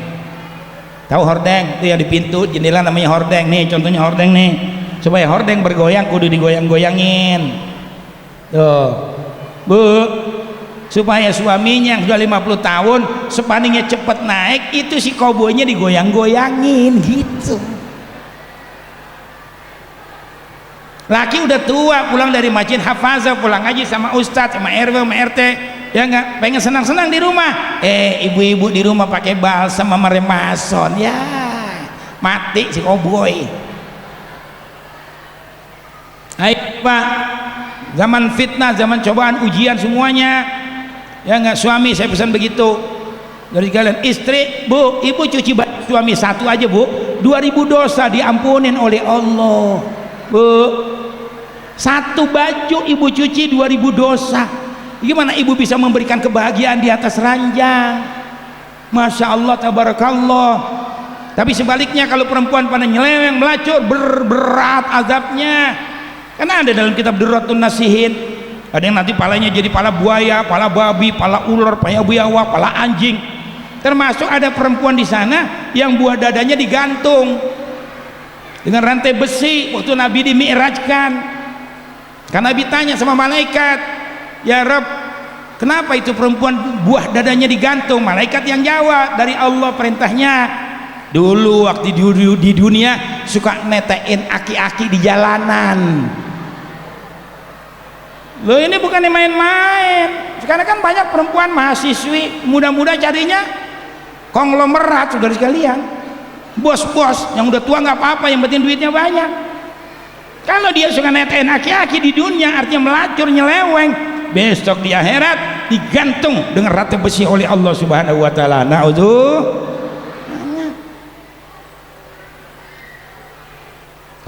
Tahu hordeng? Itu yang di pintu jendela namanya hordeng. Nih contohnya hordeng nih. Supaya hordeng bergoyang kudu digoyang-goyangin. Tuh, bu, supaya suaminya yang sudah 50 tahun spanningnya cepet naik, itu si koboynya digoyang-goyangin gitu. Laki udah tua, pulang dari masjid hafazah, pulang ngaji sama ustadz, sama RW, sama RT, ya nggak, pengen senang-senang di rumah. Ibu-ibu di rumah pakai balsam sama remason, ya mati si koboy. Ayo pak, zaman fitnah, zaman cobaan, ujian semuanya, ya nggak. Suami saya pesan begitu dari kalian, istri, bu, ibu cuci baju suami satu aja bu, 2000 dosa diampunin oleh Allah. Bu, satu baju ibu cuci 2000 dosa. Gimana ibu bisa memberikan kebahagiaan di atas ranjang? Masya Allah, tabarakallah. Tapi sebaliknya kalau perempuan pada nyeleweng, melacur, berat azabnya. Karena ada dalam kitab Durratun Nasihin, ada yang nanti palanya jadi pala buaya, pala babi, pala ular, pala buayawa, pala anjing. Termasuk ada perempuan di sana yang buah dadanya digantung dengan rantai besi waktu Nabi dimi'rajkan. Karena Nabi tanya sama malaikat, ya Rabb, kenapa itu perempuan buah dadanya digantung? Malaikat yang jawab, dari Allah perintahnya. Dulu waktu di dunia suka netein aki-aki di jalanan. Loh, ini bukan main-main. Sekarang kan banyak perempuan mahasiswi muda-muda carinya konglomerat, saudara sekalian, bos-bos yang udah tua nggak apa-apa, yang penting duitnya banyak. Kalau dia suka netein aki-aki di dunia, artinya melacur, nyeleweng, besok di akhirat digantung dengan rantai besi oleh Allah Subhanahu wa ta'ala.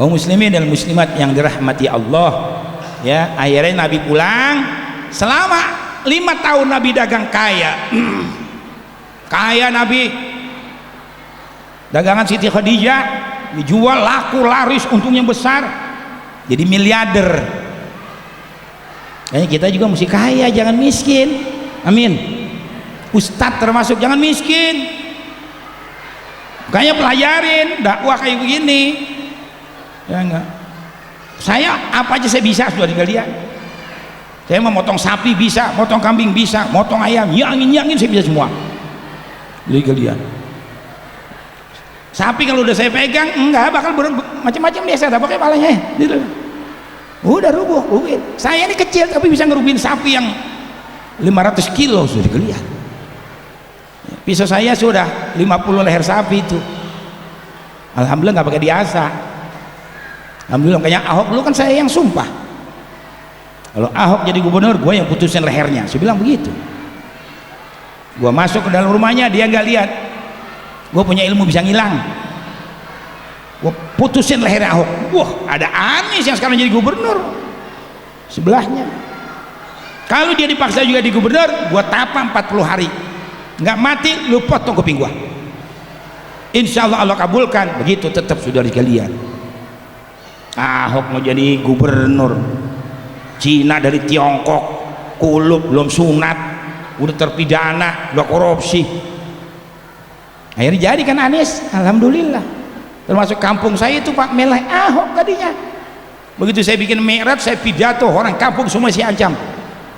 Kaum muslimin dan muslimat yang dirahmati Allah, ya, akhirnya Nabi pulang. Selama 5 tahun Nabi dagang kaya. Kaya Nabi, dagangan Siti Khadijah dijual laku laris, untungnya besar, jadi miliarder. Kayaknya kita juga mesti kaya, jangan miskin. Amin. Ustadz termasuk jangan miskin. Kayaknya pelajarin dakwah kayak begini, ya enggak. Saya apa aja saya bisa, saudara sekalian. Saya mau motong sapi bisa, motong kambing bisa, motong ayam, nyangin saya bisa semua. Jadi kalian, Sapi kalau udah saya pegang enggak bakal macam-macam dia, saya pakai palanya gitu. Udah rubuhin. Saya ini kecil tapi bisa ngerubuhin sapi yang 500 kilo sudah dikelihat. Pisau saya sudah 50 leher sapi itu. Alhamdulillah nggak pakai diasah. Alhamdulillah, makanya Ahok dulu kan saya yang sumpah. Kalau Ahok jadi gubernur, gue yang putusin lehernya. Saya bilang begitu. Gue masuk ke dalam rumahnya, dia nggak lihat. Gue punya ilmu bisa ngilang. Gue putusin lehernya Ahok. Wah, ada Anies yang sekarang jadi gubernur sebelahnya. Kalau dia dipaksa juga di gubernur, gue tapa 40 hari. Nggak mati, lu potong kuping gue. Insya Allah Allah kabulkan. Begitu tetap saudara sekalian. Ahok mau jadi gubernur. Cina dari Tiongkok, kulub belum sunat, udah terpidana, udah korupsi. Akhirnya jadi kan Anies, alhamdulillah. Termasuk kampung saya itu Pak Meleh Ahok tadinya. Begitu saya bikin mi'raj, saya pidato, orang kampung semua saya ancam.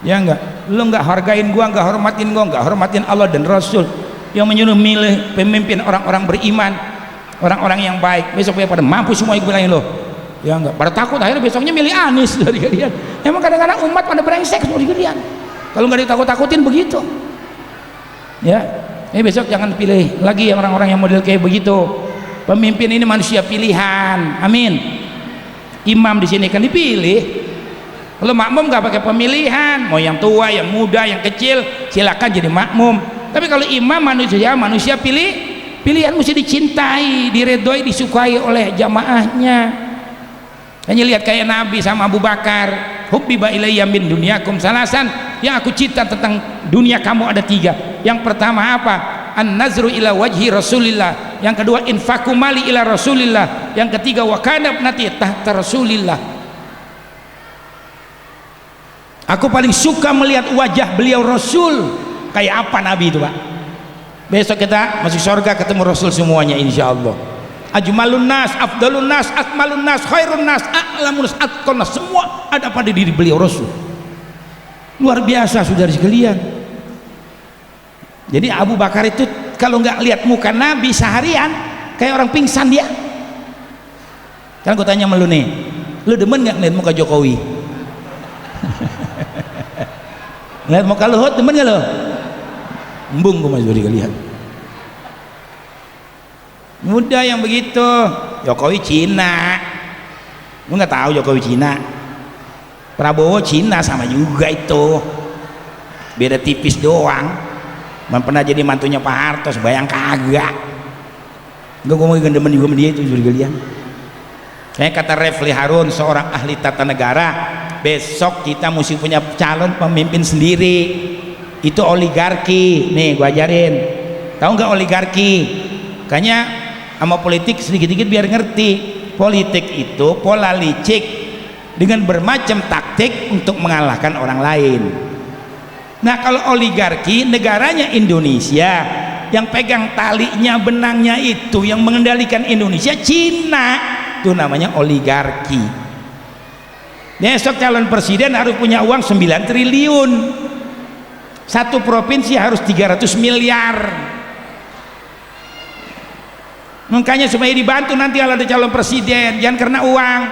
Ya enggak, lu enggak hargain gua, enggak hormatin gua, enggak hormatin Allah dan Rasul yang menyuruh milih pemimpin orang-orang beriman, orang-orang yang baik. Besok pada mampu semua ikut bilangin lo. Ya enggak, pada takut, akhirnya besoknya milih Anies dari kalian. Emang kadang-kadang umat pada brengsek seperti kalian. Kalau nggak ditakut-takutin begitu. Ya, besok jangan pilih lagi orang-orang yang model kayak begitu. Pemimpin ini manusia pilihan. Amin. Imam di sini kan dipilih. Kalau makmum nggak pakai pemilihan, mau yang tua, yang muda, yang kecil, silakan jadi makmum. Tapi kalau imam manusia pilihan mesti dicintai, diredoi, disukai oleh jamaahnya. Hanya lihat kayak Nabi sama Abu Bakar, hubbiba ilayya min dunyakum salasan, yang aku cinta tentang dunia kamu ada 3. Yang pertama apa? An-nazru ila wajhi Rasulillah. Yang kedua infaku mali ila Rasulillah. Yang ketiga wa kana ibnati tahta Rasulillah. Aku paling suka melihat wajah beliau Rasul. Kayak apa Nabi itu, Pak? Besok kita masuk surga ketemu Rasul semuanya insyaallah. Ajmalun nas, afdalun nas, akmalun nas, khairun nas, a'lamun nas, atqan nas, semua ada pada diri beliau Rasul. Luar biasa saudara sekalian. Jadi Abu Bakar itu kalau nggak lihat muka Nabi seharian kayak orang pingsan dia. Kan gue tanya sama lu nih, lu demen nggak ngeliat muka Jokowi? Ngeliat muka Luhut demen nggak lo? Embung gue masih dari kalian. Muda yang begitu. Jokowi Cina, lu nggak tahu Jokowi Cina? Prabowo Cina sama juga itu, beda tipis doang. Man pernah jadi mantunya Pak Harto, bayang kagak. Enggak, gue mau gendemen juga sama dia itu juga kalian. Kayak kata Refli Harun, seorang ahli tata negara, besok kita mesti punya calon pemimpin sendiri. Itu oligarki. Nih gue ajarin, tahu nggak oligarki? Kayaknya sama politik sedikit-sedikit biar ngerti. Politik itu pola licik dengan bermacam taktik untuk mengalahkan orang lain. Nah kalau oligarki, negaranya Indonesia, yang pegang talinya benangnya itu, yang mengendalikan Indonesia Cina, itu namanya oligarki. Besok calon presiden harus punya uang 9 triliun, satu provinsi harus 300 miliar. Makanya supaya dibantu nanti kalau ada calon presiden, jangan karena uang.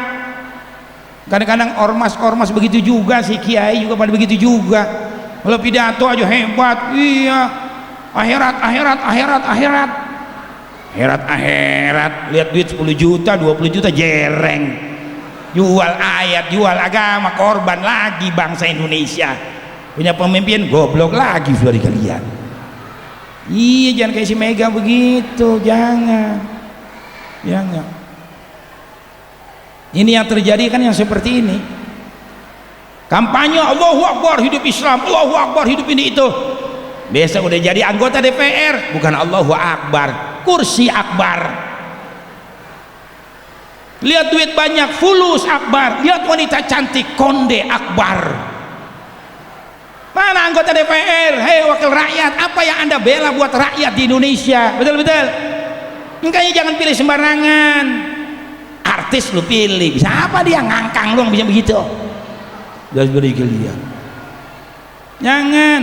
Kadang-kadang ormas begitu juga, si kiai juga pada begitu juga. Kalau pidato aja hebat, iya, akhirat, lihat duit 10 juta 20 juta jereng, jual ayat, jual agama, korban lagi bangsa Indonesia. Punya pemimpin goblok lagi dari kalian. Iya, jangan kayak si Mega begitu, jangan. Ini yang terjadi kan yang seperti ini. Kampanye Allahu Akbar hidup Islam, Allahu Akbar hidup ini itu. Besok udah jadi anggota DPR, bukan Allahu Akbar, kursi akbar. Lihat duit banyak, fulus akbar. Lihat wanita cantik, konde akbar. Mana anggota DPR? Hei wakil rakyat, apa yang anda bela buat rakyat di Indonesia? Betul-betul. Makanya jangan pilih sembarangan. Artis lu pilih, bisa apa dia ngangkang lu bisa begitu? Jangan beri kalian. Jangan.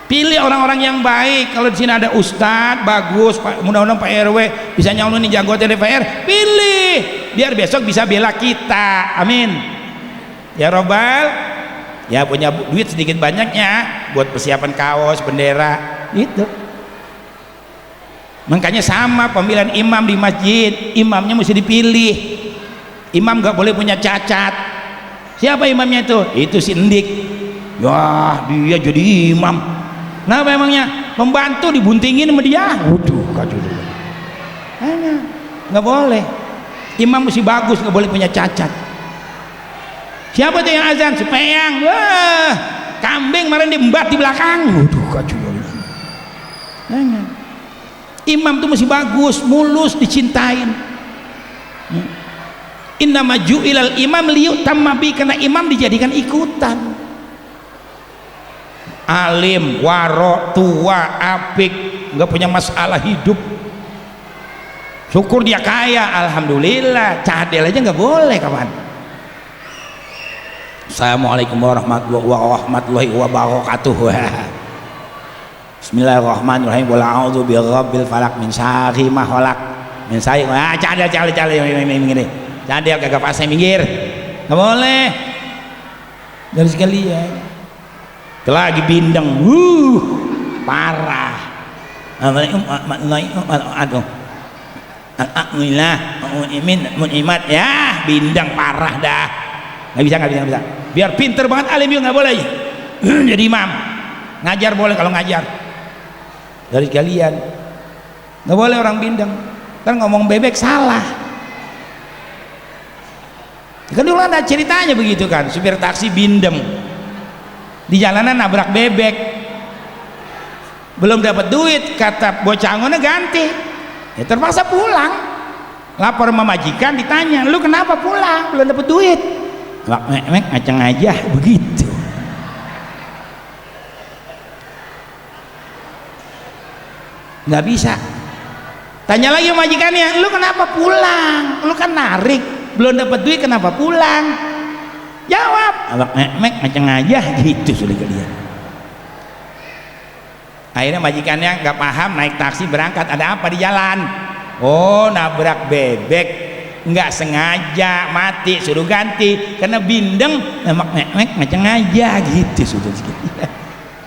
Pilih orang-orang yang baik. Kalau di sini ada ustadz bagus, mudah-mudahan Pak RW bisa nyalon ini jago DPR, pilih biar besok bisa bela kita. Amin ya robbal. Ya punya duit sedikit banyaknya buat persiapan kaos, bendera itu. Makanya sama pemilihan imam di masjid, imamnya mesti dipilih. Imam gak boleh punya cacat. Siapa imamnya itu? Itu si Endik. Wah, dia jadi imam. Kenapa emangnya? Pembantu dibuntingin sama dia. Waduh, kacau juga. Nggak boleh. Imam mesti bagus, nggak boleh punya cacat. Siapa tuh yang azan? Sepeyang. Wah, kambing kemarin diembat di belakang. Waduh, kacau juga. Imam tuh mesti bagus, mulus, dicintain. Innama ju'ilal imam liyutamma bi, karena imam dijadikan ikutan. Alim, waro, tua, apik, nggak punya masalah hidup, syukur dia kaya, alhamdulillah. Cadel aja nggak boleh kawan. Assalamualaikum warahmatullahi wabarakatuh. Bismillahirrahmanirrahim. Qul a'udzu birabbil falaq min syarri ma khalaq min syarri. Cadel ini cadel kagak pasai minggir, nggak boleh. Dari sekalian lagi bindeng, parah. Alhamdulillah, munimat ya, bindeng parah dah. Nggak bisa. Biar pinter banget alim juga nggak boleh. Jadi imam, ngajar boleh kalau ngajar. Dari kalian, nggak boleh orang bindeng. Kan ngomong bebek salah. Kan dulu ada ceritanya begitu kan, supir taksi bindeng. Di jalanan nabrak bebek, belum dapat duit, kata bocah angonnya ganti, ya terpaksa pulang. Lapor sama majikan, ditanya, lu kenapa pulang, belum dapat duit? Mek ngaceng aja begitu. Nggak bisa. Tanya lagi sama majikannya, lu kenapa pulang, lu kan narik, belum dapat duit, kenapa pulang? Jawab, abang mek macam aja gitu sudah kalian. Akhirnya majikannya nggak paham, naik taksi berangkat, ada apa di jalan? Oh, nabrak bebek, nggak sengaja, mati, suruh ganti karena bindeng, mek macam aja gitu sudah sekalian.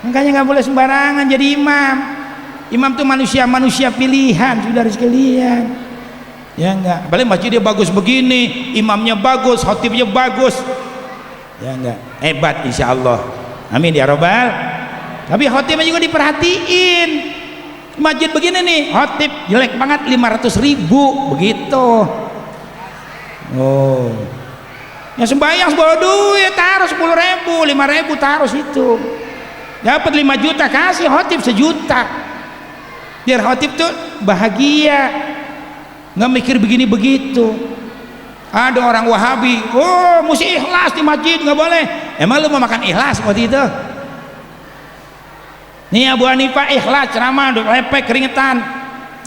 Makanya nggak boleh sembarangan jadi imam. Imam tuh manusia pilihan, saudara sekalian. Ya enggak, apalagi masjidnya bagus begini, imamnya bagus, khotibnya bagus. Ya enggak, hebat insya Allah. Amin ya robbal. Tapi khotibnya juga diperhatiin. Masjid begini nih, khotib jelek banget, 500.000 begitu. Oh, ya sembahyang bawa duit, taruh 10.000, 5.000 taruh situ. Dapat 5 juta, kasih khotib 1 juta. Biar khotib tuh bahagia, nggak mikir begini begitu. Ada orang Wahabi, oh mesti ikhlas di masjid, nggak boleh. Emang lu mau makan ikhlas seperti itu? Nih Abu Hanifah ikhlas, ceramah lepek keringetan,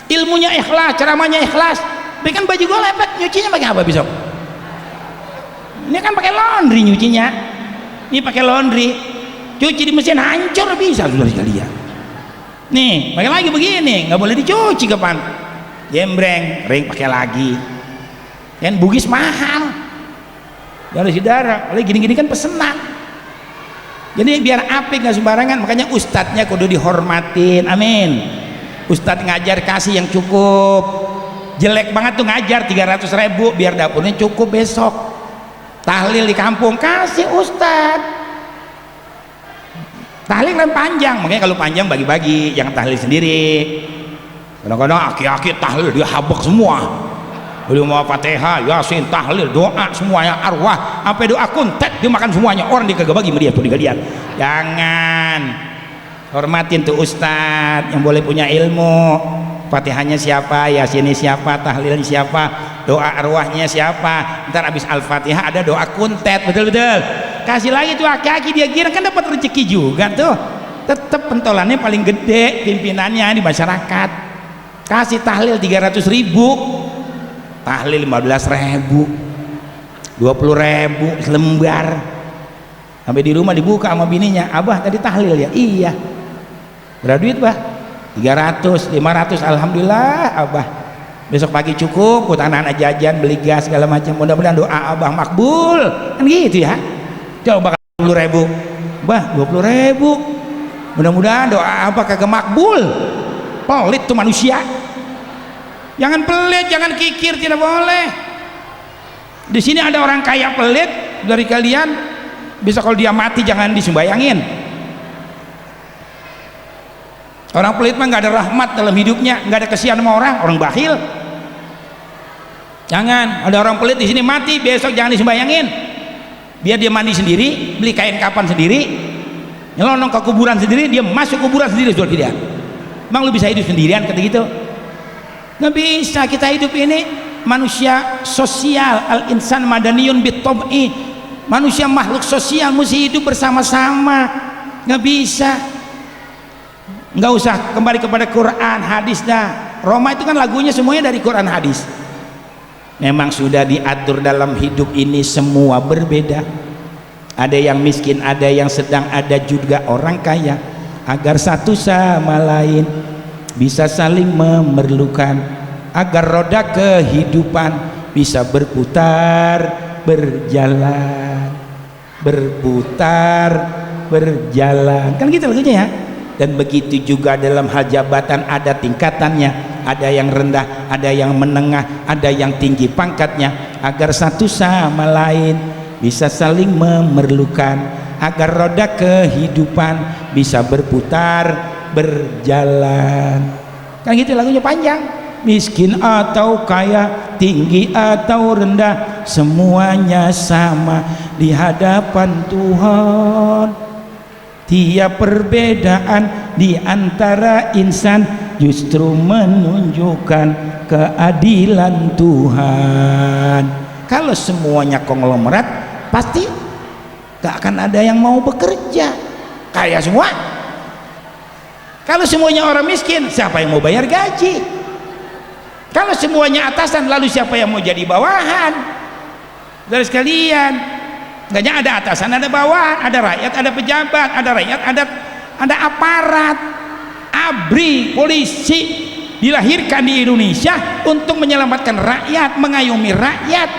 ilmunya ikhlas, ceramahnya ikhlas. Tapi kan baju gue lepek, nyucinya pakai apa besok? Ini kan pakai laundry nyucinya. Ini pakai laundry, cuci di mesin hancur bisa sudah sekalian. Nih pakai lagi begini, nggak boleh dicuci kapan? Jembreng, ring pakai lagi. Yang bugis mahal dari saudara, oleh gini-gini kan pesenan. Jadi biar apik nggak sembarangan, makanya ustadznya kudu dihormatin. Amin. Ustadz ngajar kasih yang cukup. Jelek banget tuh ngajar 300.000 biar dapurnya cukup besok. Tahlil di kampung kasih ustadz. Tahlil kan panjang, makanya kalau panjang bagi-bagi, jangan tahlil sendiri. Kadang-kadang aki-aki tahlil dia habak semua. Belum mau Fatihah, Yasin, tahlil, doa semuanya, arwah, sampai doa kuntet dia makan semuanya. Orang dia kagak bagi dia tuh dikalian. Jangan, hormatin tuh ustadz yang boleh punya ilmu. Fatihahnya siapa, Yasinnya siapa, tahlilnya siapa, doa arwahnya siapa. Ntar abis Al-Fatihah ada doa kuntet, betul-betul. Kasih lagi tuh aki-aki, dia kira kan dapat rezeki juga tuh. Tetap pentolannya paling gede pimpinannya di masyarakat. Kasih tahlil 300.000, tahlil 15.000, 20.000 selembar. Sampai di rumah dibuka sama bininya, abah tadi tahlil ya? Iya. Berapa duit bah? 300, 500, alhamdulillah abah besok pagi cukup buat anak-anak jajan, beli gas segala macam. Mudah-mudahan doa abah makbul kan gitu ya. Coba 20.000 bah, 20.000, mudah-mudahan doa abah kagak makbul. Pelit tuh manusia, jangan pelit, jangan kikir, tidak boleh. Di sini ada orang kaya pelit dari kalian, bisa kalau dia mati jangan disembayangin. Orang pelit mah nggak ada rahmat dalam hidupnya, nggak ada kesian sama orang bakhil. Jangan, ada orang pelit di sini mati besok jangan disembayangin. Biar dia mandi sendiri, beli kain kapan sendiri, nyelonong ke kuburan sendiri, dia masuk kuburan sendiri, sudah tidak. Emang lu bisa hidup sendirian kata gitu? Nggak bisa. Kita hidup ini manusia sosial, al insan madaniyun bitom'i, manusia makhluk sosial, mesti hidup bersama-sama. Nggak bisa. Nggak usah kembali kepada Quran hadis dah. Roma itu kan lagunya semuanya dari Quran hadis. Memang sudah diatur dalam hidup ini semua berbeda, ada yang miskin, ada yang sedang, ada juga orang kaya, agar satu sama lain bisa saling memerlukan, agar roda kehidupan bisa berputar berjalan, berputar berjalan, kan gitu lagunya ya. Dan begitu juga dalam hal jabatan ada tingkatannya, ada yang rendah, ada yang menengah, ada yang tinggi pangkatnya, agar satu sama lain bisa saling memerlukan, agar roda kehidupan bisa berputar berjalan. Kan gitu lagunya panjang. Miskin atau kaya, tinggi atau rendah, semuanya sama di hadapan Tuhan. Tiap perbedaan di antara insan justru menunjukkan keadilan Tuhan. Kalau semuanya konglomerat, pasti gak akan ada yang mau bekerja, kaya semua. Kalau semuanya orang miskin, siapa yang mau bayar gaji? Kalau semuanya atasan, lalu siapa yang mau jadi bawahan? Saudara sekalian, enggaknya ada atasan, ada bawahan, ada rakyat, ada pejabat, ada rakyat, ada aparat. ABRI, polisi dilahirkan di Indonesia untuk menyelamatkan rakyat, mengayomi rakyat,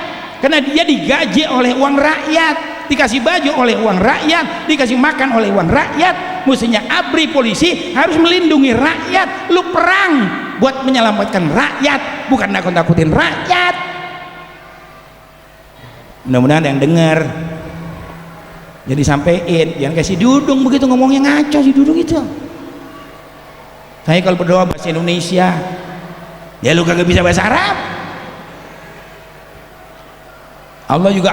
karena dia digaji oleh uang rakyat, dikasih baju oleh uang rakyat, dikasih makan oleh uang rakyat. Mestinya ABRI, polisi harus melindungi rakyat. Lu perang buat menyelamatkan rakyat, bukan nakut-nakutin rakyat. Mudah-mudahan yang dengar jadi sampein, jangan kasih dudung begitu ngomongnya, ngaco si dudung itu. Saya kalau berdoa bahasa Indonesia, ya lu kagak bisa bahasa Arab. Allah juga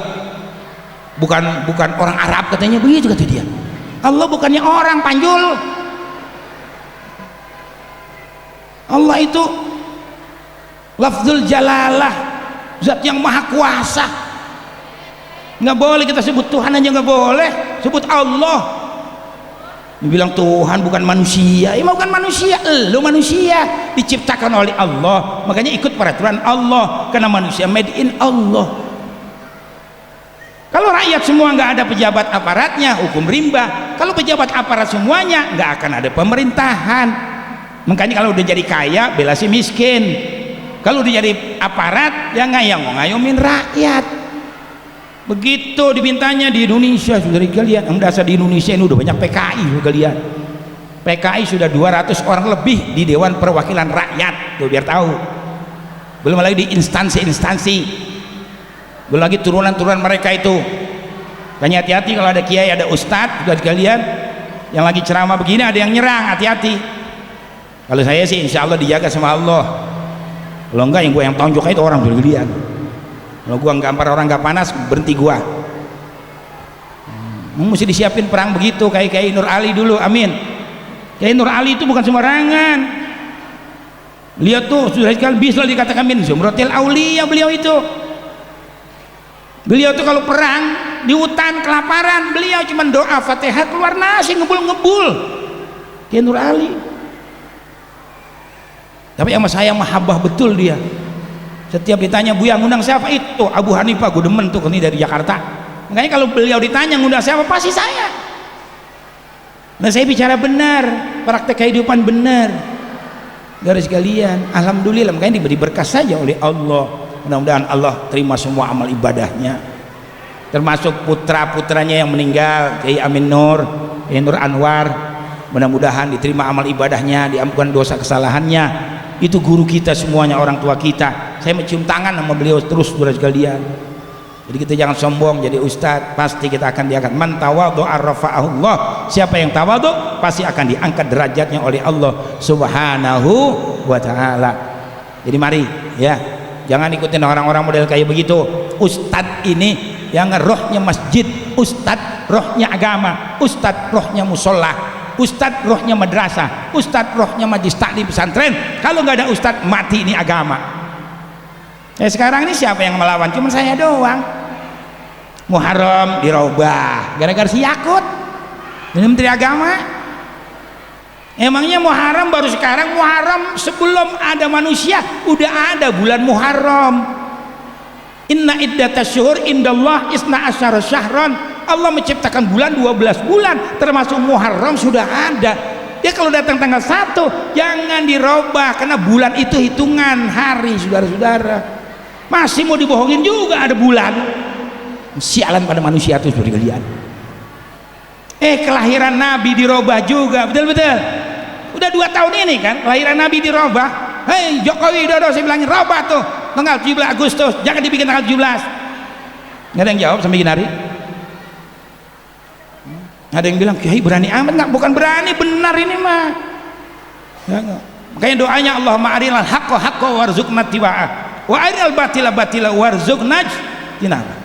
bukan orang Arab katanya, begitu kata dia. Allah bukannya orang, Panjul. Allah itu lafzul jalalah, zat yang maha kuasa. Nggak boleh kita sebut Tuhan aja, nggak boleh sebut Allah. Dibilang Tuhan bukan manusia, ya bukan manusia, lu manusia diciptakan oleh Allah, makanya ikut peraturan Allah, karena manusia made in Allah. Kalau rakyat semua nggak ada pejabat aparatnya, hukum rimba. Kalau pejabat aparat semuanya, nggak akan ada pemerintahan. Makanya kalau udah jadi kaya bela si miskin, kalau udah jadi aparat ya ngayomin rakyat. Begitu dimintanya di Indonesia, saudara kalian. Yang dasar di Indonesia ini udah banyak PKI, kalian. PKI sudah 200 orang lebih di Dewan Perwakilan Rakyat, tuh biar tahu. Belum lagi di instansi-instansi, belum lagi turunan-turunan mereka itu. Makanya hati-hati kalau ada kiai, ada ustadz, saudara kalian, yang lagi ceramah begini ada yang nyerang, hati-hati. Kalau saya sih insya Allah dijaga sama Allah. Kalau enggak, yang tonjok itu orang, saudara kalian. Kalau gua gampar orang nggak panas, berhenti gua. Mesti disiapin perang begitu, kayak Nur Ali dulu, amin. Kayak Nur Ali itu bukan sembarangan. Lihat tuh, sudah sekali bisa dikatakan min zumratil auliya beliau itu. Beliau tuh kalau perang di hutan kelaparan, beliau cuma doa Fatihah keluar nasi ngebul-ngebul. Kayak Nur Ali. Tapi sama saya mahabbah betul dia. Setiap ditanya, Buya ngundang siapa? Itu Abu Hanifah, gue demen tuh, ini dari Jakarta. Makanya kalau beliau ditanya ngundang siapa, pasti saya. Nah, saya bicara benar, praktek kehidupan benar. Saudara sekalian, alhamdulillah, makanya diberi berkah saja oleh Allah. Mudah-mudahan Allah terima semua amal ibadahnya, termasuk putra-putranya yang meninggal, Kiai Amin Nur, Kiai Nur Anwar. Mudah-mudahan diterima amal ibadahnya, diampunkan dosa kesalahannya. Itu guru kita semuanya, orang tua kita. Saya mencium tangan sama beliau terus, saudara sekalian. Jadi kita jangan sombong jadi ustadz, pasti kita akan diangkat. Man tawadhu'a rafa'ahullah. Siapa yang tawadhu pasti akan diangkat derajatnya oleh Allah Subhanahu wa taala. Jadi mari ya, jangan ikutin orang-orang model kayak begitu. Ustadz ini yang rohnya masjid, ustadz rohnya agama, ustadz rohnya musola, ustadz rohnya madrasah, ustadz rohnya majlis taklim pesantren. Kalau nggak ada ustadz, mati ini agama. Sekarang ini siapa yang melawan? Cuma saya doang. Muharram dirubah gara-gara si Yakut, ini Menteri Agama. Emangnya Muharram baru sekarang? Muharram sebelum ada manusia udah ada bulan Muharram. Inna iddatas syuhur indallah isna asyara syahran. Allah menciptakan bulan 12 bulan, termasuk Muharram sudah ada. Dia kalau datang tanggal 1 jangan dirubah, karena bulan itu hitungan hari, saudara-saudara. Masih mau dibohongin juga ada bulan. Sialan pada manusia itu, saudara kalian. Kelahiran Nabi dirubah juga, betul-betul. Udah 2 tahun ini kan kelahiran Nabi dirubah. Hei Jokowi Widodo, saya bilangin robah tuh tanggal 17 Agustus, jangan dibikin tanggal 17. Nggak ada yang jawab sampai gini hari. Ada yang bilang, Kiai berani amat. Nggak, bukan berani, benar ini mah ya, makanya doanya Allahumma arinal haqqa haqqa warzuqna tiba'ah wa arinal batila batila warzuqna ijtinabah.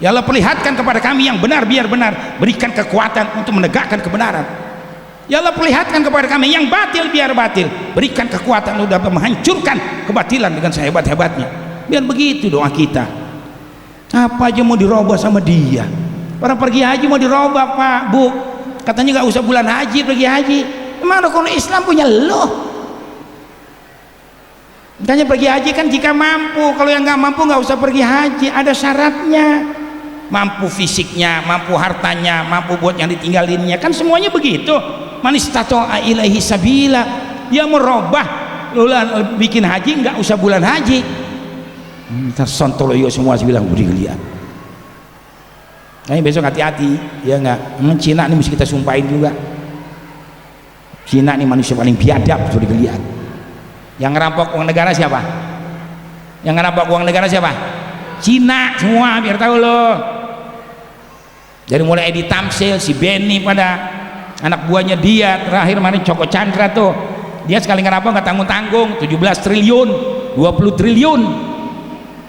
Ya Allah, perlihatkan kepada kami yang benar biar benar, berikan kekuatan untuk menegakkan kebenaran. Ya Allah, perlihatkan kepada kami yang batil biar batil, berikan kekuatan untuk dapat menghancurkan kebatilan dengan sehebat-hebatnya. Biar begitu doa kita. Apa aja mau dirubah sama dia. Orang pergi haji mau dirubah, Pak, Bu, katanya nggak usah bulan haji pergi haji. Emang rukun Islam punya loh. Makanya pergi haji kan jika mampu, kalau yang nggak mampu nggak usah pergi haji, ada syaratnya. Mampu fisiknya, mampu hartanya, mampu buat yang ditinggalinnya, kan semuanya begitu. Man istata'a ilaihi sabila. Dia merubah bikin haji nggak usah bulan haji. Tersontoloyo semua bilang budi gelian. Kayaknya besok hati-hati ya nggak. Cina ini mesti kita sumpahin juga. Cina ini manusia paling biadab, budi gelian. Yang ngerampok uang negara siapa? Yang ngerampok uang negara siapa? Cina semua, biar tahu loh. Dari mulai Edi Tamsil, si Benny, pada anak buahnya dia, terakhir kemarin Joko Chandra tuh, dia sekali ngerampok nggak tanggung-tanggung, 17 triliun, 20 triliun.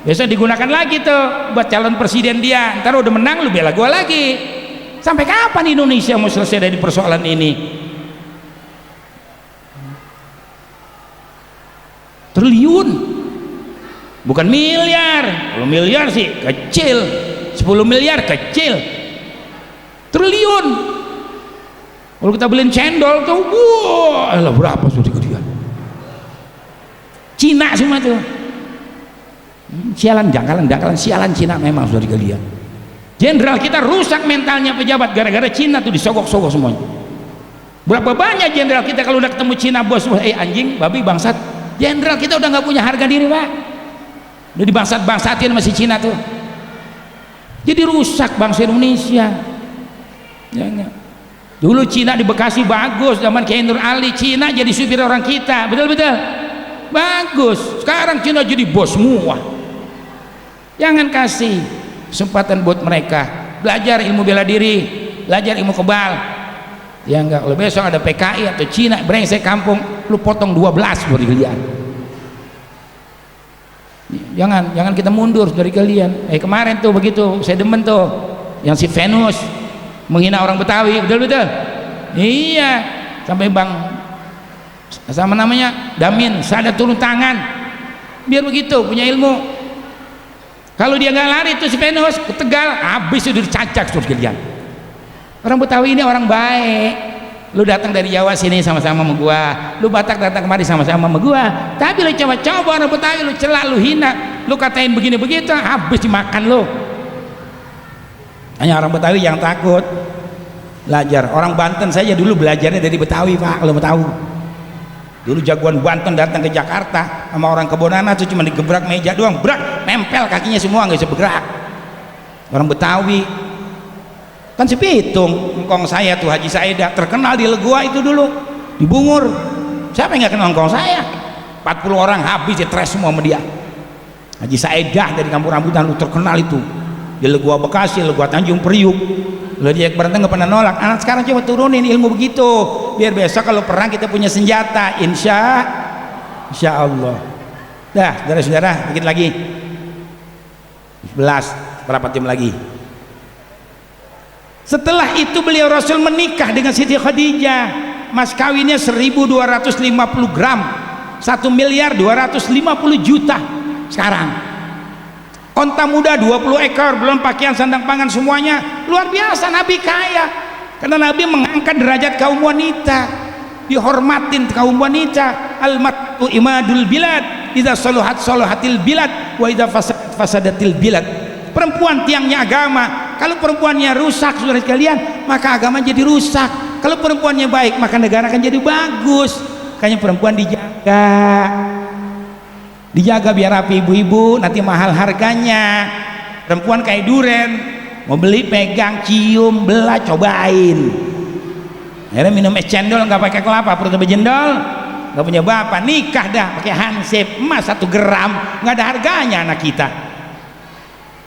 Besok digunakan lagi tuh buat calon presiden dia. Ntar udah menang lu bela gua lagi. Sampai kapan Indonesia mau selesai dari persoalan ini? Triliun, bukan miliar. Kalau miliar sih kecil, 10 miliar kecil. Triliun. Kalau kita beliin cendol tuh, wah, lah berapa sudah dia? Cina semua tuh. Sialan, jangkalan, sialan Cina memang sudah dikalian. Jenderal kita rusak mentalnya pejabat gara-gara Cina tuh disogok-sogok semuanya. Berapa banyak jenderal kita kalau udah ketemu Cina bos, anjing, babi, bangsat. Jenderal kita udah nggak punya harga diri, Pak. Udah dibangsat-bangsatin masih Cina tuh. Jadi rusak bangsa Indonesia. Ya enggak. Dulu Cina di Bekasi bagus, zaman Kiai Nur Ali, Cina jadi supir orang kita, betul-betul bagus. Sekarang Cina jadi bos semua. Jangan kasih kesempatan buat mereka belajar ilmu bela diri, belajar ilmu kebal. Ya enggak, kalau besok ada PKI atau Cina brengsek kampung, lu potong 12 buat kalian. Jangan kita mundur dari kalian. Kemarin tuh begitu, saya demen tuh yang si Venus menghina orang Betawi, betul-betul. Iya, sampai Bang sama namanya Damin sadar turun tangan. Biar begitu, punya ilmu. Kalau dia nggak lari tuh si Venus ke Tegal, habis udah dicacak terus kalian. Orang Betawi ini orang baik. Lu datang dari Jawa sini sama-sama sama gua, lu Batak datang kemari sama-sama sama gua, tapi lu coba-coba orang Betawi lu celak, lu hina, lu katain begini begitu, habis dimakan lu. Hanya orang Betawi yang takut Belajar. Orang Banten saja dulu belajarnya dari Betawi, Pak, kalau mau tahu. Dulu jagoan Banten datang ke Jakarta sama orang Kebonana tuh cuma digebrak meja doang, brak, nempel kakinya semua, nggak bisa bergerak. Orang Betawi kan sepitung. Engkong saya tuh Haji Saedah terkenal di Legua itu dulu, di Bungur. Siapa yang nggak kenal engkong saya? 40 orang habis stres semua sama dia. Haji Saedah dari Kampung Rambutan, lu terkenal itu di Legua Bekasi, Legua Tanjung Priuk. Lu dia berantem nggak pernah nolak. Anak sekarang coba turunin ilmu begitu, biar besok kalau perang kita punya senjata. Insya Allah. Dah, saudara-saudara, dikit lagi. 11, berapa jam lagi? Setelah itu beliau Rasul menikah dengan Siti Khadijah. Mas kawinnya 1250 gram, 1.250.000.000 sekarang. Onta muda 20 ekor, belum pakaian, sandang pangan, semuanya luar biasa. Nabi kaya karena Nabi mengangkat derajat kaum wanita, dihormatin kaum wanita. Al-mar'u imadul bilad, idza saluhat saluhatil bilad wa idza fasadatil bilad. Perempuan tiangnya agama. Kalau perempuannya rusak, saudara sekalian, maka agama jadi rusak. Kalau perempuannya baik, maka negara akan jadi bagus. Makanya perempuan dijaga biar rapi. Ibu-ibu nanti mahal harganya. Perempuan kayak duren, mau beli pegang, cium, belah, cobain. Akhirnya minum es cendol nggak pakai kelapa, perut bejendol, nggak punya bapak, nikah dah pakai hansip emas 1 gram, nggak ada harganya anak kita.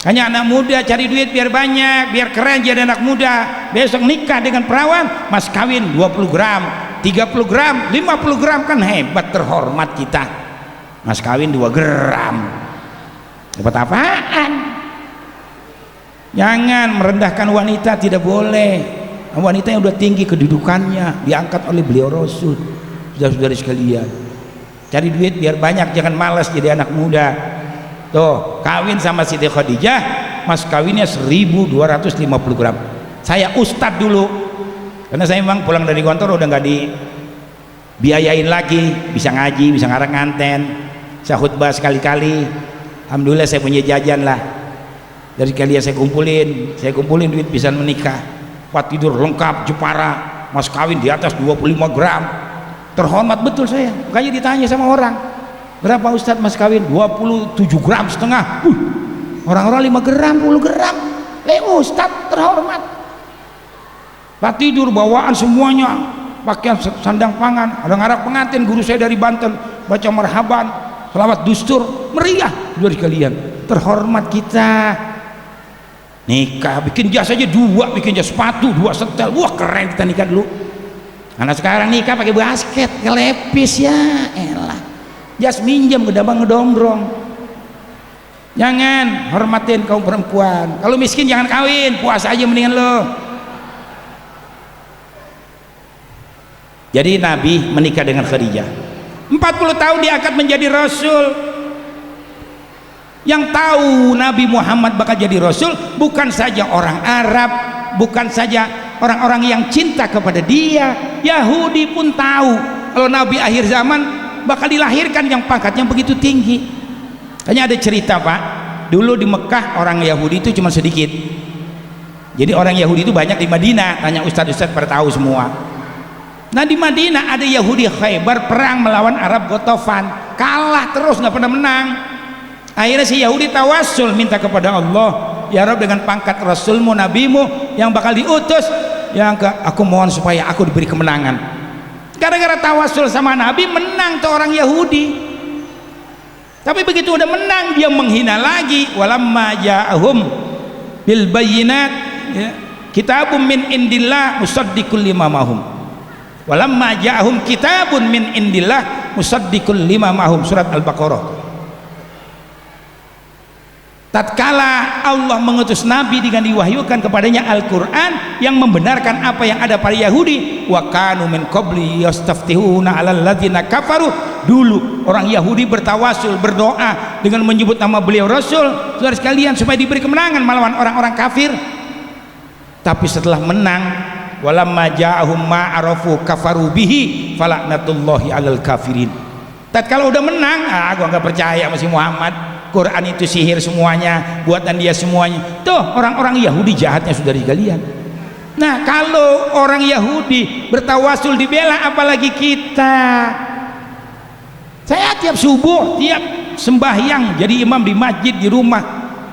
Hanya anak muda cari duit biar banyak, biar keren jadi anak muda. Besok nikah dengan perawan, mas kawin 20 gram, 30 gram, 50 gram, kan hebat, terhormat kita. Mas kawin 2 gram, dapat apaan? Jangan merendahkan wanita, tidak boleh. Wanita yang udah tinggi kedudukannya, diangkat oleh beliau Rasul. Saudara-saudara sekalian, cari duit biar banyak, jangan malas jadi anak muda. Tuh, kawin sama Siti Khadijah, mas kawinnya 1250 gram. Saya ustadz dulu, karena saya memang pulang dari kantor udah nggak dibiayain lagi, bisa ngaji, bisa ngarang nganten, saya khutbah sekali-kali. Alhamdulillah saya punya jajan lah. Dari kalian saya kumpulin duit bisa menikah. Tempat tidur lengkap, Jepara, mas kawin di atas 25 gram. Terhormat betul saya. Makanya ditanya sama orang, berapa Ustadz mas kawin? 27 gram setengah. Orang-orang 5 gram, 10 gram. Ustadz terhormat. Tempat tidur bawaan semuanya, pakaian, sandang pangan. Ada ngarak pengantin, guru saya dari Banten, baca marhaban, selawat dustur, meriah. Dari kalian terhormat kita. Nikah bikin jas aja 2, bikin jas sepatu 2 setel, wah keren kita nikah dulu. Anak sekarang nikah pakai basket, kelepis, ya elah, jas minjem gedabang ngedonggrong. Jangan, hormatin kaum perempuan. Kalau miskin jangan kawin, puasa aja mendingan lo. Jadi Nabi menikah dengan Khadijah, 40 tahun diangkat menjadi Rasul. Yang tahu Nabi Muhammad bakal jadi Rasul bukan saja orang Arab, bukan saja orang-orang yang cinta kepada dia. Yahudi pun tahu kalau Nabi akhir zaman bakal dilahirkan yang pangkatnya begitu tinggi. Hanya ada cerita, Pak, dulu di Mekah orang Yahudi itu cuma sedikit. Jadi orang Yahudi itu banyak di Madinah. Tanya ustadz-ustadz pada tahu semua. Nah di Madinah ada Yahudi Khaybar perang melawan Arab Ghatafan, kalah terus, nggak pernah menang. Akhirnya si Yahudi tawassul, minta kepada Allah, ya Rabb, dengan pangkat Rasulmu, Nabimu yang bakal diutus, aku mohon supaya aku diberi kemenangan. Gara-gara tawassul sama Nabi, menang tuh orang Yahudi. Tapi begitu udah menang, dia menghina lagi. Walamma ja'ahum bil bayyinat, ya, kitabun min indillah musaddiqul lima mahum. Walamma ja'ahum kitabun min indillah musaddiqul lima mahum. Surat Al-Baqarah. Tatkala Allah mengutus Nabi dengan diwahyukan kepadanya Al-Quran yang membenarkan apa yang ada pada Yahudi, wa kanu min qabli yastaftihuna 'alal ladzina kafaru. Dulu orang Yahudi bertawasul, berdoa dengan menyebut nama beliau Rasul, saudara sekalian, supaya diberi kemenangan melawan orang-orang kafir. Tapi setelah menang, walamma ja'ahum ma arafu kafaru bihi falaknatullahi 'alal kafirin. Tatkala udah menang, gua nggak percaya sama si Muhammad, Quran itu sihir semuanya, buatan dia semuanya. Tuh orang-orang Yahudi jahatnya, saudari kalian. Nah, kalau orang Yahudi bertawasul dibela, apalagi kita. Saya tiap subuh, tiap sembahyang jadi imam di masjid, di rumah,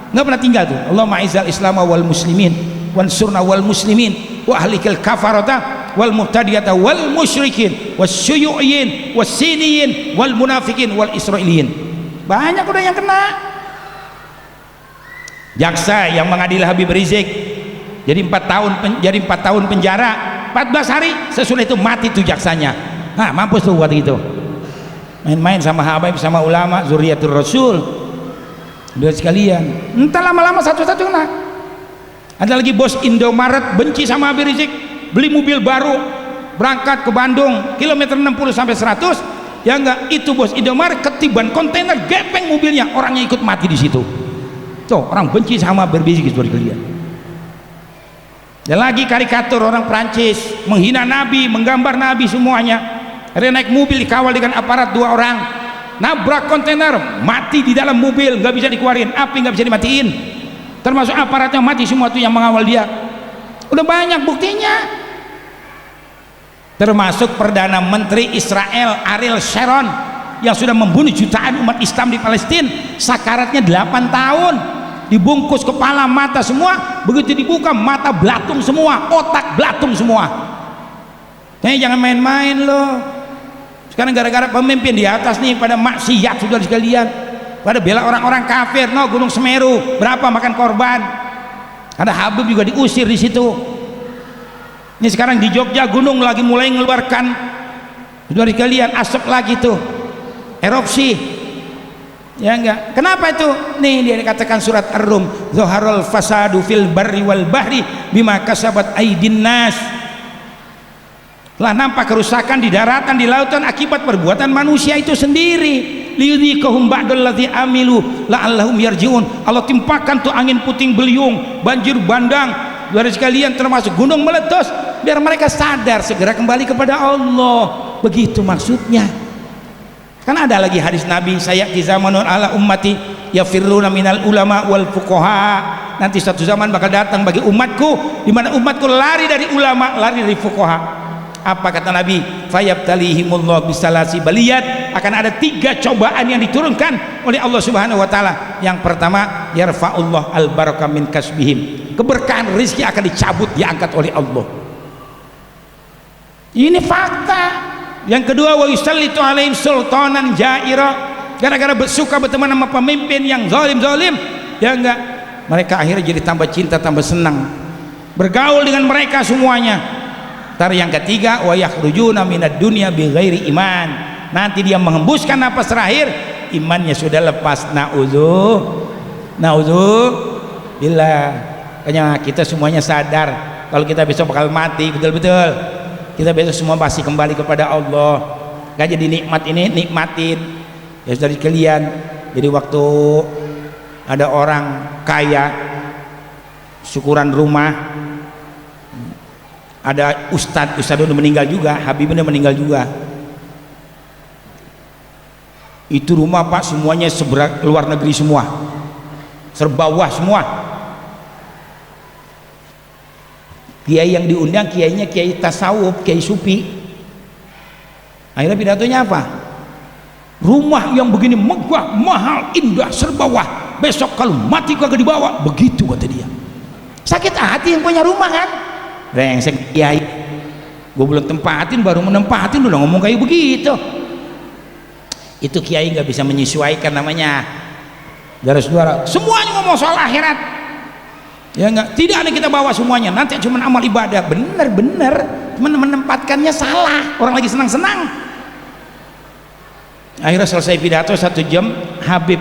nggak pernah tinggal tuh. Allahumma izzal islam wal muslimin wansurna wal muslimin wa ahlikal kafarata wal muhtadiyata wal musyrikin wasyuyu'in wassiniyin wal munafikin wal israiliyin. Banyak udah yang kena. Jaksa yang mengadili Habib Rizik jadi 4 tahun penjara, 14 hari sesudah itu mati tuh jaksanya. Nah, mampus tuh waktu itu main-main sama habaib, sama ulama zuriyatul rasul. Udah sekalian, entah lama-lama satu-satu kena. Ada lagi bos Indomaret benci sama Habib Rizik, beli mobil baru, berangkat ke Bandung kilometer 60 sampai 100, ya enggak, itu bos Indomaret ketiban kontainer, gepeng mobilnya, orangnya ikut mati di situ. Tuh, orang benci sama Habib Rizik itu sekalian. Dan lagi karikatur orang Prancis menghina Nabi, menggambar Nabi semuanya. Dia naik mobil dikawal dengan aparat 2 orang, nabrak kontainer, mati di dalam mobil, nggak bisa dikeluarin, api nggak bisa dimatiin, termasuk aparatnya mati semua tuh yang mengawal dia. Udah banyak buktinya, termasuk Perdana Menteri Israel Ariel Sharon yang sudah membunuh jutaan umat Islam di Palestina. Sakaratnya 8 tahun, dibungkus kepala mata semua, begitu dibuka mata belatung semua, otak belatung semua. Jangan main-main loh. Sekarang gara-gara pemimpin di atas nih pada maksiat sudah sekalian, pada bela orang-orang kafir. No, Gunung Semeru berapa makan korban, ada Habib juga diusir di situ. Ini sekarang di Jogja gunung lagi mulai mengeluarkan sudah sekalian asap lagi tuh, erupsi. Ya enggak, kenapa itu? Nih dia dikatakan surat Ar-Rum, zaharul fasadu fil barri wal bahri bima kasabat aydin nas. Lah nampak kerusakan di daratan, di lautan akibat perbuatan manusia itu sendiri. Liyudhiqahum ba'dal ladzi amilu la'allahum yarji'un. Allah timpakan tuh angin puting beliung, banjir bandang, dari sekalian termasuk gunung meletus, biar mereka sadar segera kembali kepada Allah. Begitu maksudnya. Kan ada lagi hadis Nabi, saya di zamanun ala ummati yafirruna minal ulama wal fuqaha. Nanti satu zaman bakal datang bagi umatku di mana umatku lari dari ulama, lari dari fuqaha. Apa kata Nabi? Fayabtalihimullah bisalasi baliyat. Akan ada 3 cobaan yang diturunkan oleh Allah Subhanahu wa taala. Yang pertama, yarfa'ullah al-barakah min kasbihim. Keberkahan rezeki akan dicabut, diangkat oleh Allah. Ini fakta. Yang kedua, wa yusallitu alaihim sultanan jaira. Gara-gara suka berteman sama pemimpin yang zalim, ya enggak, mereka akhirnya jadi tambah cinta, tambah senang bergaul dengan mereka semuanya. Ntar yang ketiga, wa yakhrujuna minad dunya bighairi iman. Nanti dia menghembuskan napas terakhir, imannya sudah lepas. Naudzubillah. Kayaknya kita semuanya sadar kalau kita besok bakal mati, betul-betul. Kita besok semua pasti kembali kepada Allah. Gak jadi nikmat ini nikmatin. Ya sudah sekalian. Jadi waktu ada orang kaya syukuran rumah, ada ustadz udah meninggal juga, Habib udah meninggal juga. Itu rumah Pak semuanya luar negeri semua, serbawah semua. Kiai yang diundang kiainya kiai tasawuf, kiai sufi. Akhirnya pidatonya apa? Rumah yang begini megah, mahal, indah, serbawah. Besok kalau mati kagak dibawa, begitu kata dia. Sakit hati yang punya rumah kan? Rengsek kiai, gue belum tempatin baru menempatin udah ngomong kayak begitu. Itu kiai nggak bisa menyesuaikan namanya. Saudara-saudara, semuanya ngomong soal akhirat, ya enggak, tidak ada kita bawa semuanya. Nanti cuma amal ibadah, bener-bener cuma menempatkannya salah. Orang lagi senang-senang. Akhirnya selesai pidato 1 jam, Habib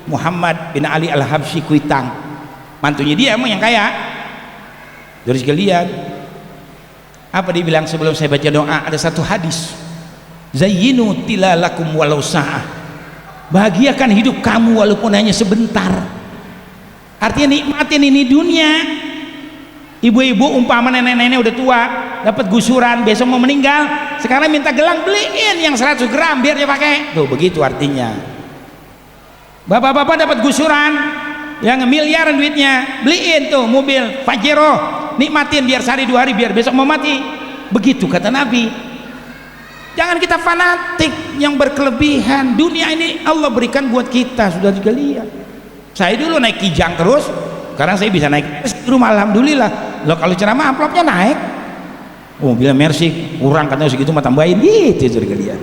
Muhammad bin Ali Al-Habsyi Kuitang, mantunya dia emang yang kaya. Dari sekalian, apa dia bilang sebelum saya baca doa? Ada satu hadis, zayyinu tilalakum walau sa'ah. Bahagiakan hidup kamu walaupun hanya sebentar. Artinya nikmatin ini dunia. Ibu-ibu umpama nenek-nenek udah tua, dapat gusuran, besok mau meninggal, sekarang minta gelang, beliin yang 100 gram biar dia pakai. Tuh begitu artinya. Bapak-bapak dapat gusuran yang miliaran duitnya, beliin tuh mobil Pajero nikmatin biar sehari 2 hari biar besok mau mati. Begitu kata Nabi. Jangan kita fanatik yang berkelebihan. Dunia ini Allah berikan buat kita, sudah sekalian. Saya dulu naik Kijang terus, sekarang saya bisa naik rumah, alhamdulillah. Loh kalau ceramah amplopnya naik. Oh bilang Mercy kurang katanya segitu mah tambahin gitu sudah sekalian.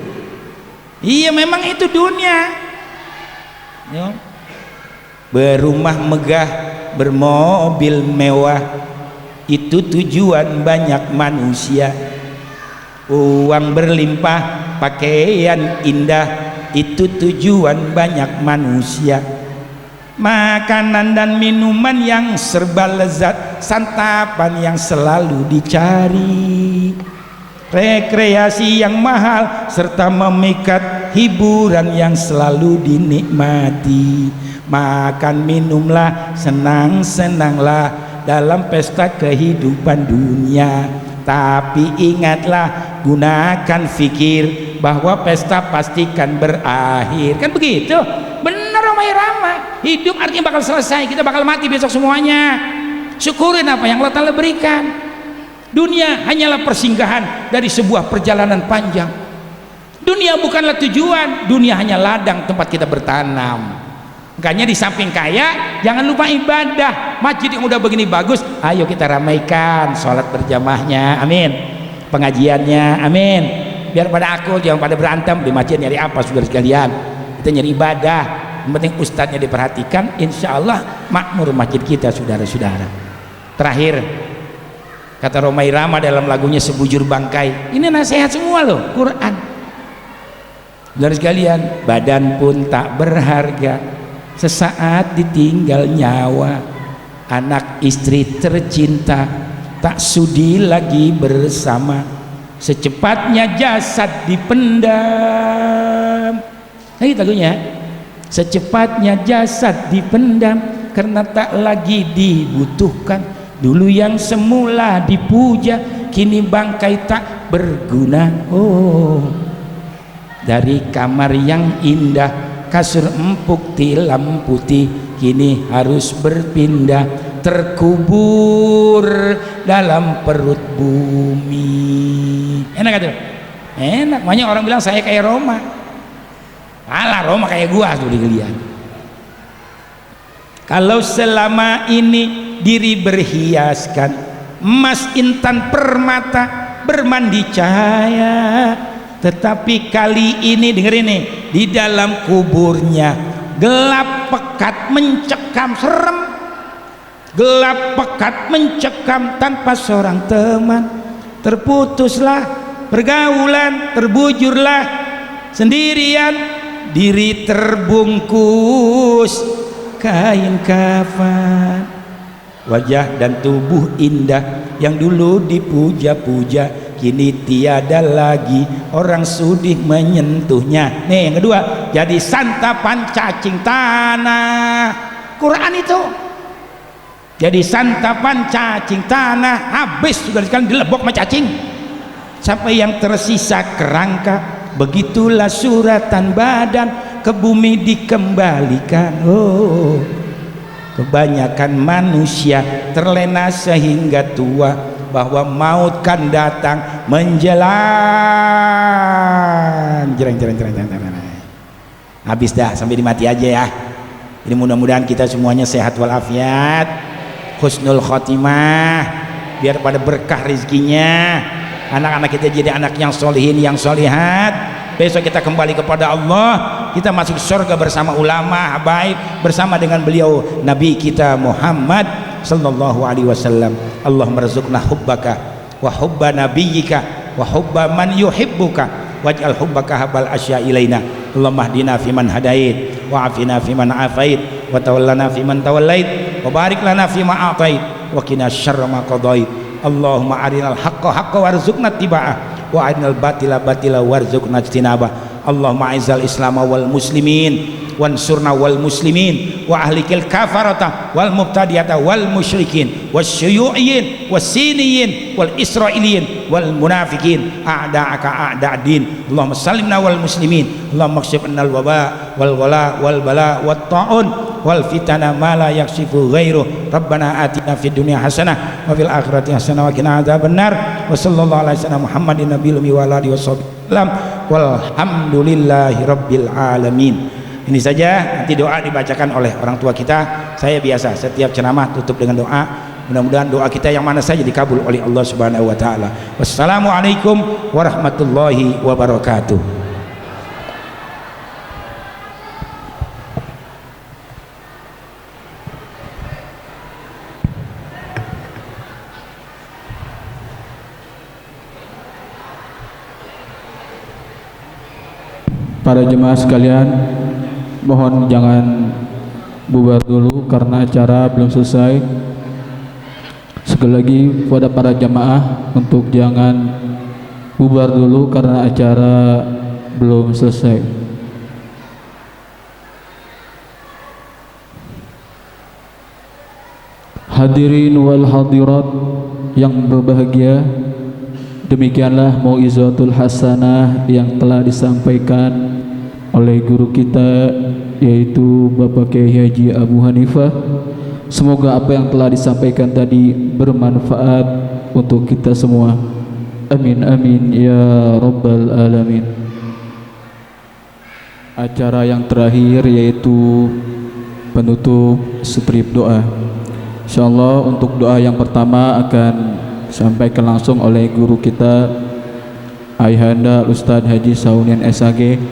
Iya memang itu dunia. Ya. Berumah megah, bermobil mewah, itu tujuan banyak manusia. Uang berlimpah, pakaian indah, itu tujuan banyak manusia. Makanan dan minuman yang serba lezat, santapan yang selalu dicari, rekreasi yang mahal serta memikat, hiburan yang selalu dinikmati. Makan minumlah, senang-senanglah dalam pesta kehidupan dunia. Tapi ingatlah, gunakan fikir bahwa pesta pastikan berakhir. Kan begitu? Benar Romai Rama. Hidup artinya bakal selesai, kita bakal mati besok semuanya. Syukurin apa yang Allah Ta'ala berikan. Dunia hanyalah persinggahan dari sebuah perjalanan panjang. Dunia bukanlah tujuan, dunia hanya ladang tempat kita bertanam. Makanya di samping kaya, jangan lupa ibadah. Masjid yang udah begini bagus, ayo kita ramaikan sholat berjamaahnya, amin. Pengajiannya, amin. Biar pada aku, jangan pada berantem di masjid nyari apa saudara sekalian. Kita nyari ibadah. Yang penting ustadznya diperhatikan, insya Allah makmur masjid kita saudara-saudara. Terakhir, kata Romai Rama dalam lagunya Sebujur Bangkai, ini nasihat semua loh, Quran. Saudara sekalian, badan pun tak berharga, sesaat ditinggal nyawa. Anak istri tercinta tak sudi lagi bersama, secepatnya jasad dipendam. Nah itu lagunya, secepatnya jasad dipendam karena tak lagi dibutuhkan. Dulu yang semula dipuja, kini bangkai tak berguna. Oh, dari kamar yang indah, kasur empuk tilam putih, kini harus berpindah, terkubur dalam perut bumi. Enak gak tuh? Enak. Makanya orang bilang saya kayak Roma. Alah, Roma kayak gua tuh dilihat. Kalau selama ini diri berhiaskan emas, intan, permata, bermandi cahaya, tetapi kali ini dengerin nih, di dalam kuburnya gelap pekat mencekam, serem, gelap pekat mencekam tanpa seorang teman. Terputuslah pergaulan, terbujurlah sendirian, diri terbungkus kain kafan. Wajah dan tubuh indah yang dulu dipuja-puja, kini tiada lagi orang sudi menyentuhnya. Nih yang kedua, jadi santapan cacing tanah. Quran itu jadi santapan cacing tanah, habis sudah sekali dilebok sama cacing sampai yang tersisa kerangka. Begitulah suratan badan ke bumi dikembalikan. Oh, kebanyakan manusia terlena sehingga tua, bahwa maut kan datang menjelang. Jereng. Habis dah, sampai dimati aja ya. Jadi mudah-mudahan kita semuanya sehat walafiat, husnul khotimah, biar pada berkah rezekinya, anak-anak kita jadi anak yang solihin, yang solihat. Besok kita kembali kepada Allah, kita masuk surga bersama ulama habaib, bersama dengan beliau Nabi kita Muhammad sallallahu alaihi wasallam. Allahumma rzuqna hubbaka wa hubba nabiyyika wa hubba man yuhibbuka waj'al hubbaka habal asya ilaina. Allahumma hdina fiman hadait wa afina fiman afait wa tawallana fiman tawallait wa barik lana fima atait wa qina syarra ma qadait. Allahumma arinal haqqa haqqan warzuqna tiba'ah wa arinal batila batila warzuqna ijtinabah. Allahumma a'izzal islam wal muslimin wansurna wal muslimin wa ahlikil kafarata wal mubtadiata wal musyrikin wasyuyu'in wasiniyin wal israiliyin wal munafikin a'da'aka a'da'din. Allahumma sallimna wal muslimin. Allahumma kshif annal waba wal wala wal bala wat ta'un wal fitana ma la yaksifu ghairuh. Rabbana atina fid dunya hasanah wa fil akhirati hasanah wa qina adzabannar. Wa sallallahu alaihi wasallam Muhammadin nabiyil ummi wa alihi wasallam walhamdulillahi rabbil alamin. Ini saja, nanti doa dibacakan oleh orang tua kita. Saya biasa setiap ceramah tutup dengan doa. Mudah-mudahan doa kita yang mana saja dikabul oleh Allah Subhanahu wa taala. Wassalamualaikum warahmatullahi wabarakatuh. Para jemaah sekalian, mohon jangan bubar dulu karena acara belum selesai. Sekali lagi pada para jemaah untuk jangan bubar dulu karena acara belum selesai. Hadirin wal hadirat yang berbahagia, demikianlah mau'izatul hasanah yang telah disampaikan oleh guru kita, yaitu Bapak Kiai Haji Abu Hanifah. Semoga apa yang telah disampaikan tadi bermanfaat untuk kita semua. Amin amin ya rabbal alamin. Acara yang terakhir yaitu penutup strip doa. Insyaallah untuk doa yang pertama akan disampaikan langsung oleh guru kita Ayahanda Ustadz Haji Saunian SAG,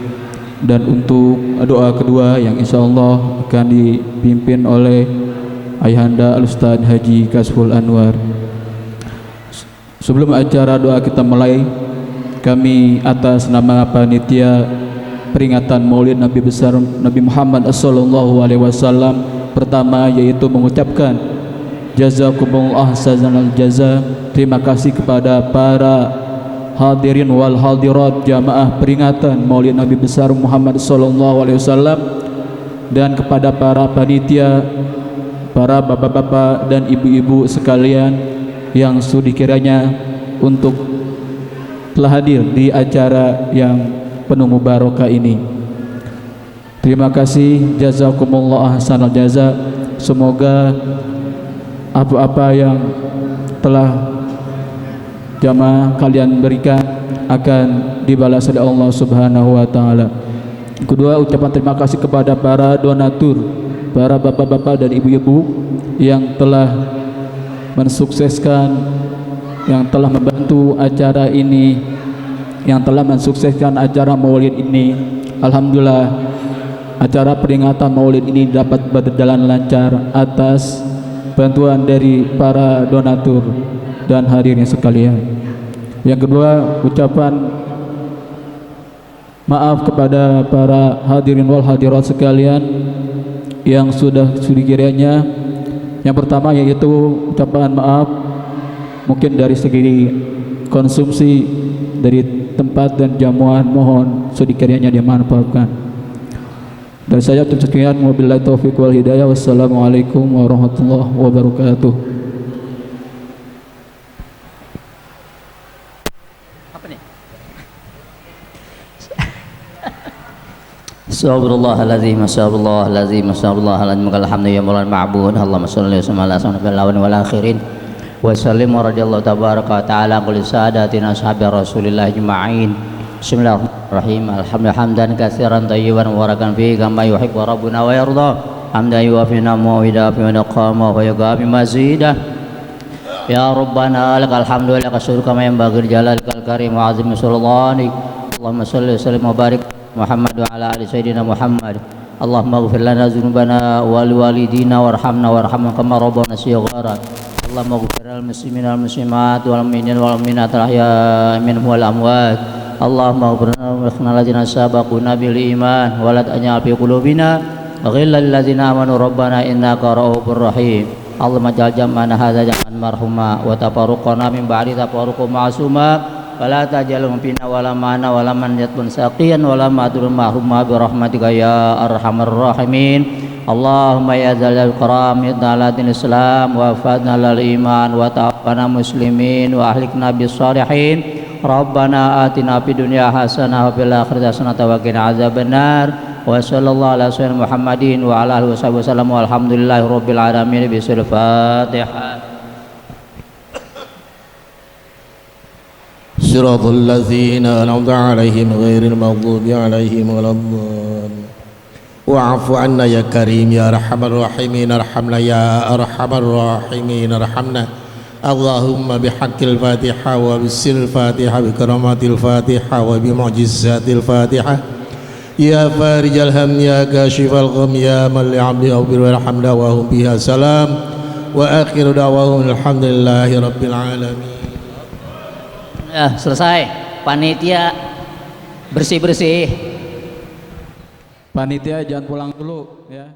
dan untuk doa kedua yang insyaallah akan dipimpin oleh Ayahanda Ustadz Haji Kasful Anwar. Sebelum acara doa kita mulai, kami atas nama panitia peringatan Maulid Nabi besar Nabi Muhammad sallallahu alaihi wasallam pertama yaitu mengucapkan jazakumullah ahsanal jaza. Terima kasih kepada para hadirin wal hadirat jamaah peringatan Maulid Nabi besar Muhammad sallallahu alaihi wasallam, dan kepada para panitia, para bapak-bapak dan ibu-ibu sekalian yang sudi kiranya untuk telah hadir di acara yang penuh mubarakah ini. Terima kasih, jazakumullah ahsanal jaza. Semoga apa-apa yang telah jamaah kalian berikan akan dibalas oleh Allah Subhanahu wa taala. Kedua, ucapan terima kasih kepada para donatur, para bapak-bapak dan ibu-ibu yang telah mensukseskan, yang telah membantu acara ini, yang telah mensukseskan acara Maulid ini. Alhamdulillah, acara peringatan Maulid ini dapat berjalan lancar atas bantuan dari para donatur dan hadirin sekalian. Yang kedua, ucapan maaf kepada para hadirin wal hadirat sekalian yang sudah kiranya. Yang pertama yaitu ucapan maaf mungkin dari segi konsumsi dari tempat dan jamuan, mohon sedikitnya dimanfaatkan. Dari saya cukup sekian, wabillahi taufiq wal hidayah. Wassalamualaikum warahmatullahi wabarakatuh. Apa nih? Subhanallahallazim, masyaallah, masyaallah, alhamdulillah, maulana ma'bud. Allahumma shalli wa sallim ala sayyidina awwalin wal akhirin. Wa sallim wa radhiyallahu tabaraka wa ta'ala qul sadatina ashabi Rasulillah ajma'in. Bismillahirrahmanirrahim. Alhamdulillah hamdan katsiran tayyiban mubarakan fihi kama yuhibbu rabbuna wa yarda. Hamdan yuwafina mu'ida fi naqama wa yugabi mazida. Ya Rabbana lakal hamdu laka syukur kama yanbaghi jalalikal karim wa azim sultanik. Allahumma shalli wa sallim wa barik Muhammad wa ala ali sayyidina Muhammad. Allahumma ighfir lana dzunubana wa liwalidina warhamna warhamna kama rabbana shighara. Allahumma ighfir lil muslimina wal muslimat wal mu'minina wal mu'minat al ahya'i minhum wal amwat. Allahumma ighfir lana ladzina sabaquna bil iman wa la taj'al fi qulubina ghillan lil ladzina amanu rabbana innaka ra'ufur rahim. Allahumma ja'al jam'ana hadza jam'an marhuma wa tafarruqana min ba'di tafarruqan ma'suma. Wala tajalum fina wala mana wala man yatbun saqiyan wala madrun mahruma bi rahmatika ya arhamar rahimin. Allahumma ya dzal karam idalatil islam wa fadna lil iman wa ta'afana muslimin wa ahlikna bis salihin. Rabbana atina fid dunya hasanah wa fil akhirati hasanah wa qina adzabannar. wa sallallahu ala sayyidina Muhammadin wa ala alihi wasallam walhamdulillahi rabbil alamin bisul Fatihah. صراط الذين أنعمت عليهم غير المغضوب عليهم ولا الضالين واعف عنا يا كريم يا أرحم الراحمين ارحمنا يا أرحم الراحمين ارحمنا اللهم بحق الفاتحة وبسر الفاتحة بكرامات الفاتحة وبمعجزات الفاتحة يا فارج الهم يا كاشف الغم يا من لعبد أغفر وارحم دعواهم بها سلام وآخر دعواهم الحمد لله رب العالمين. Ya, selesai. Panitia bersih-bersih. Panitia jangan pulang dulu ya.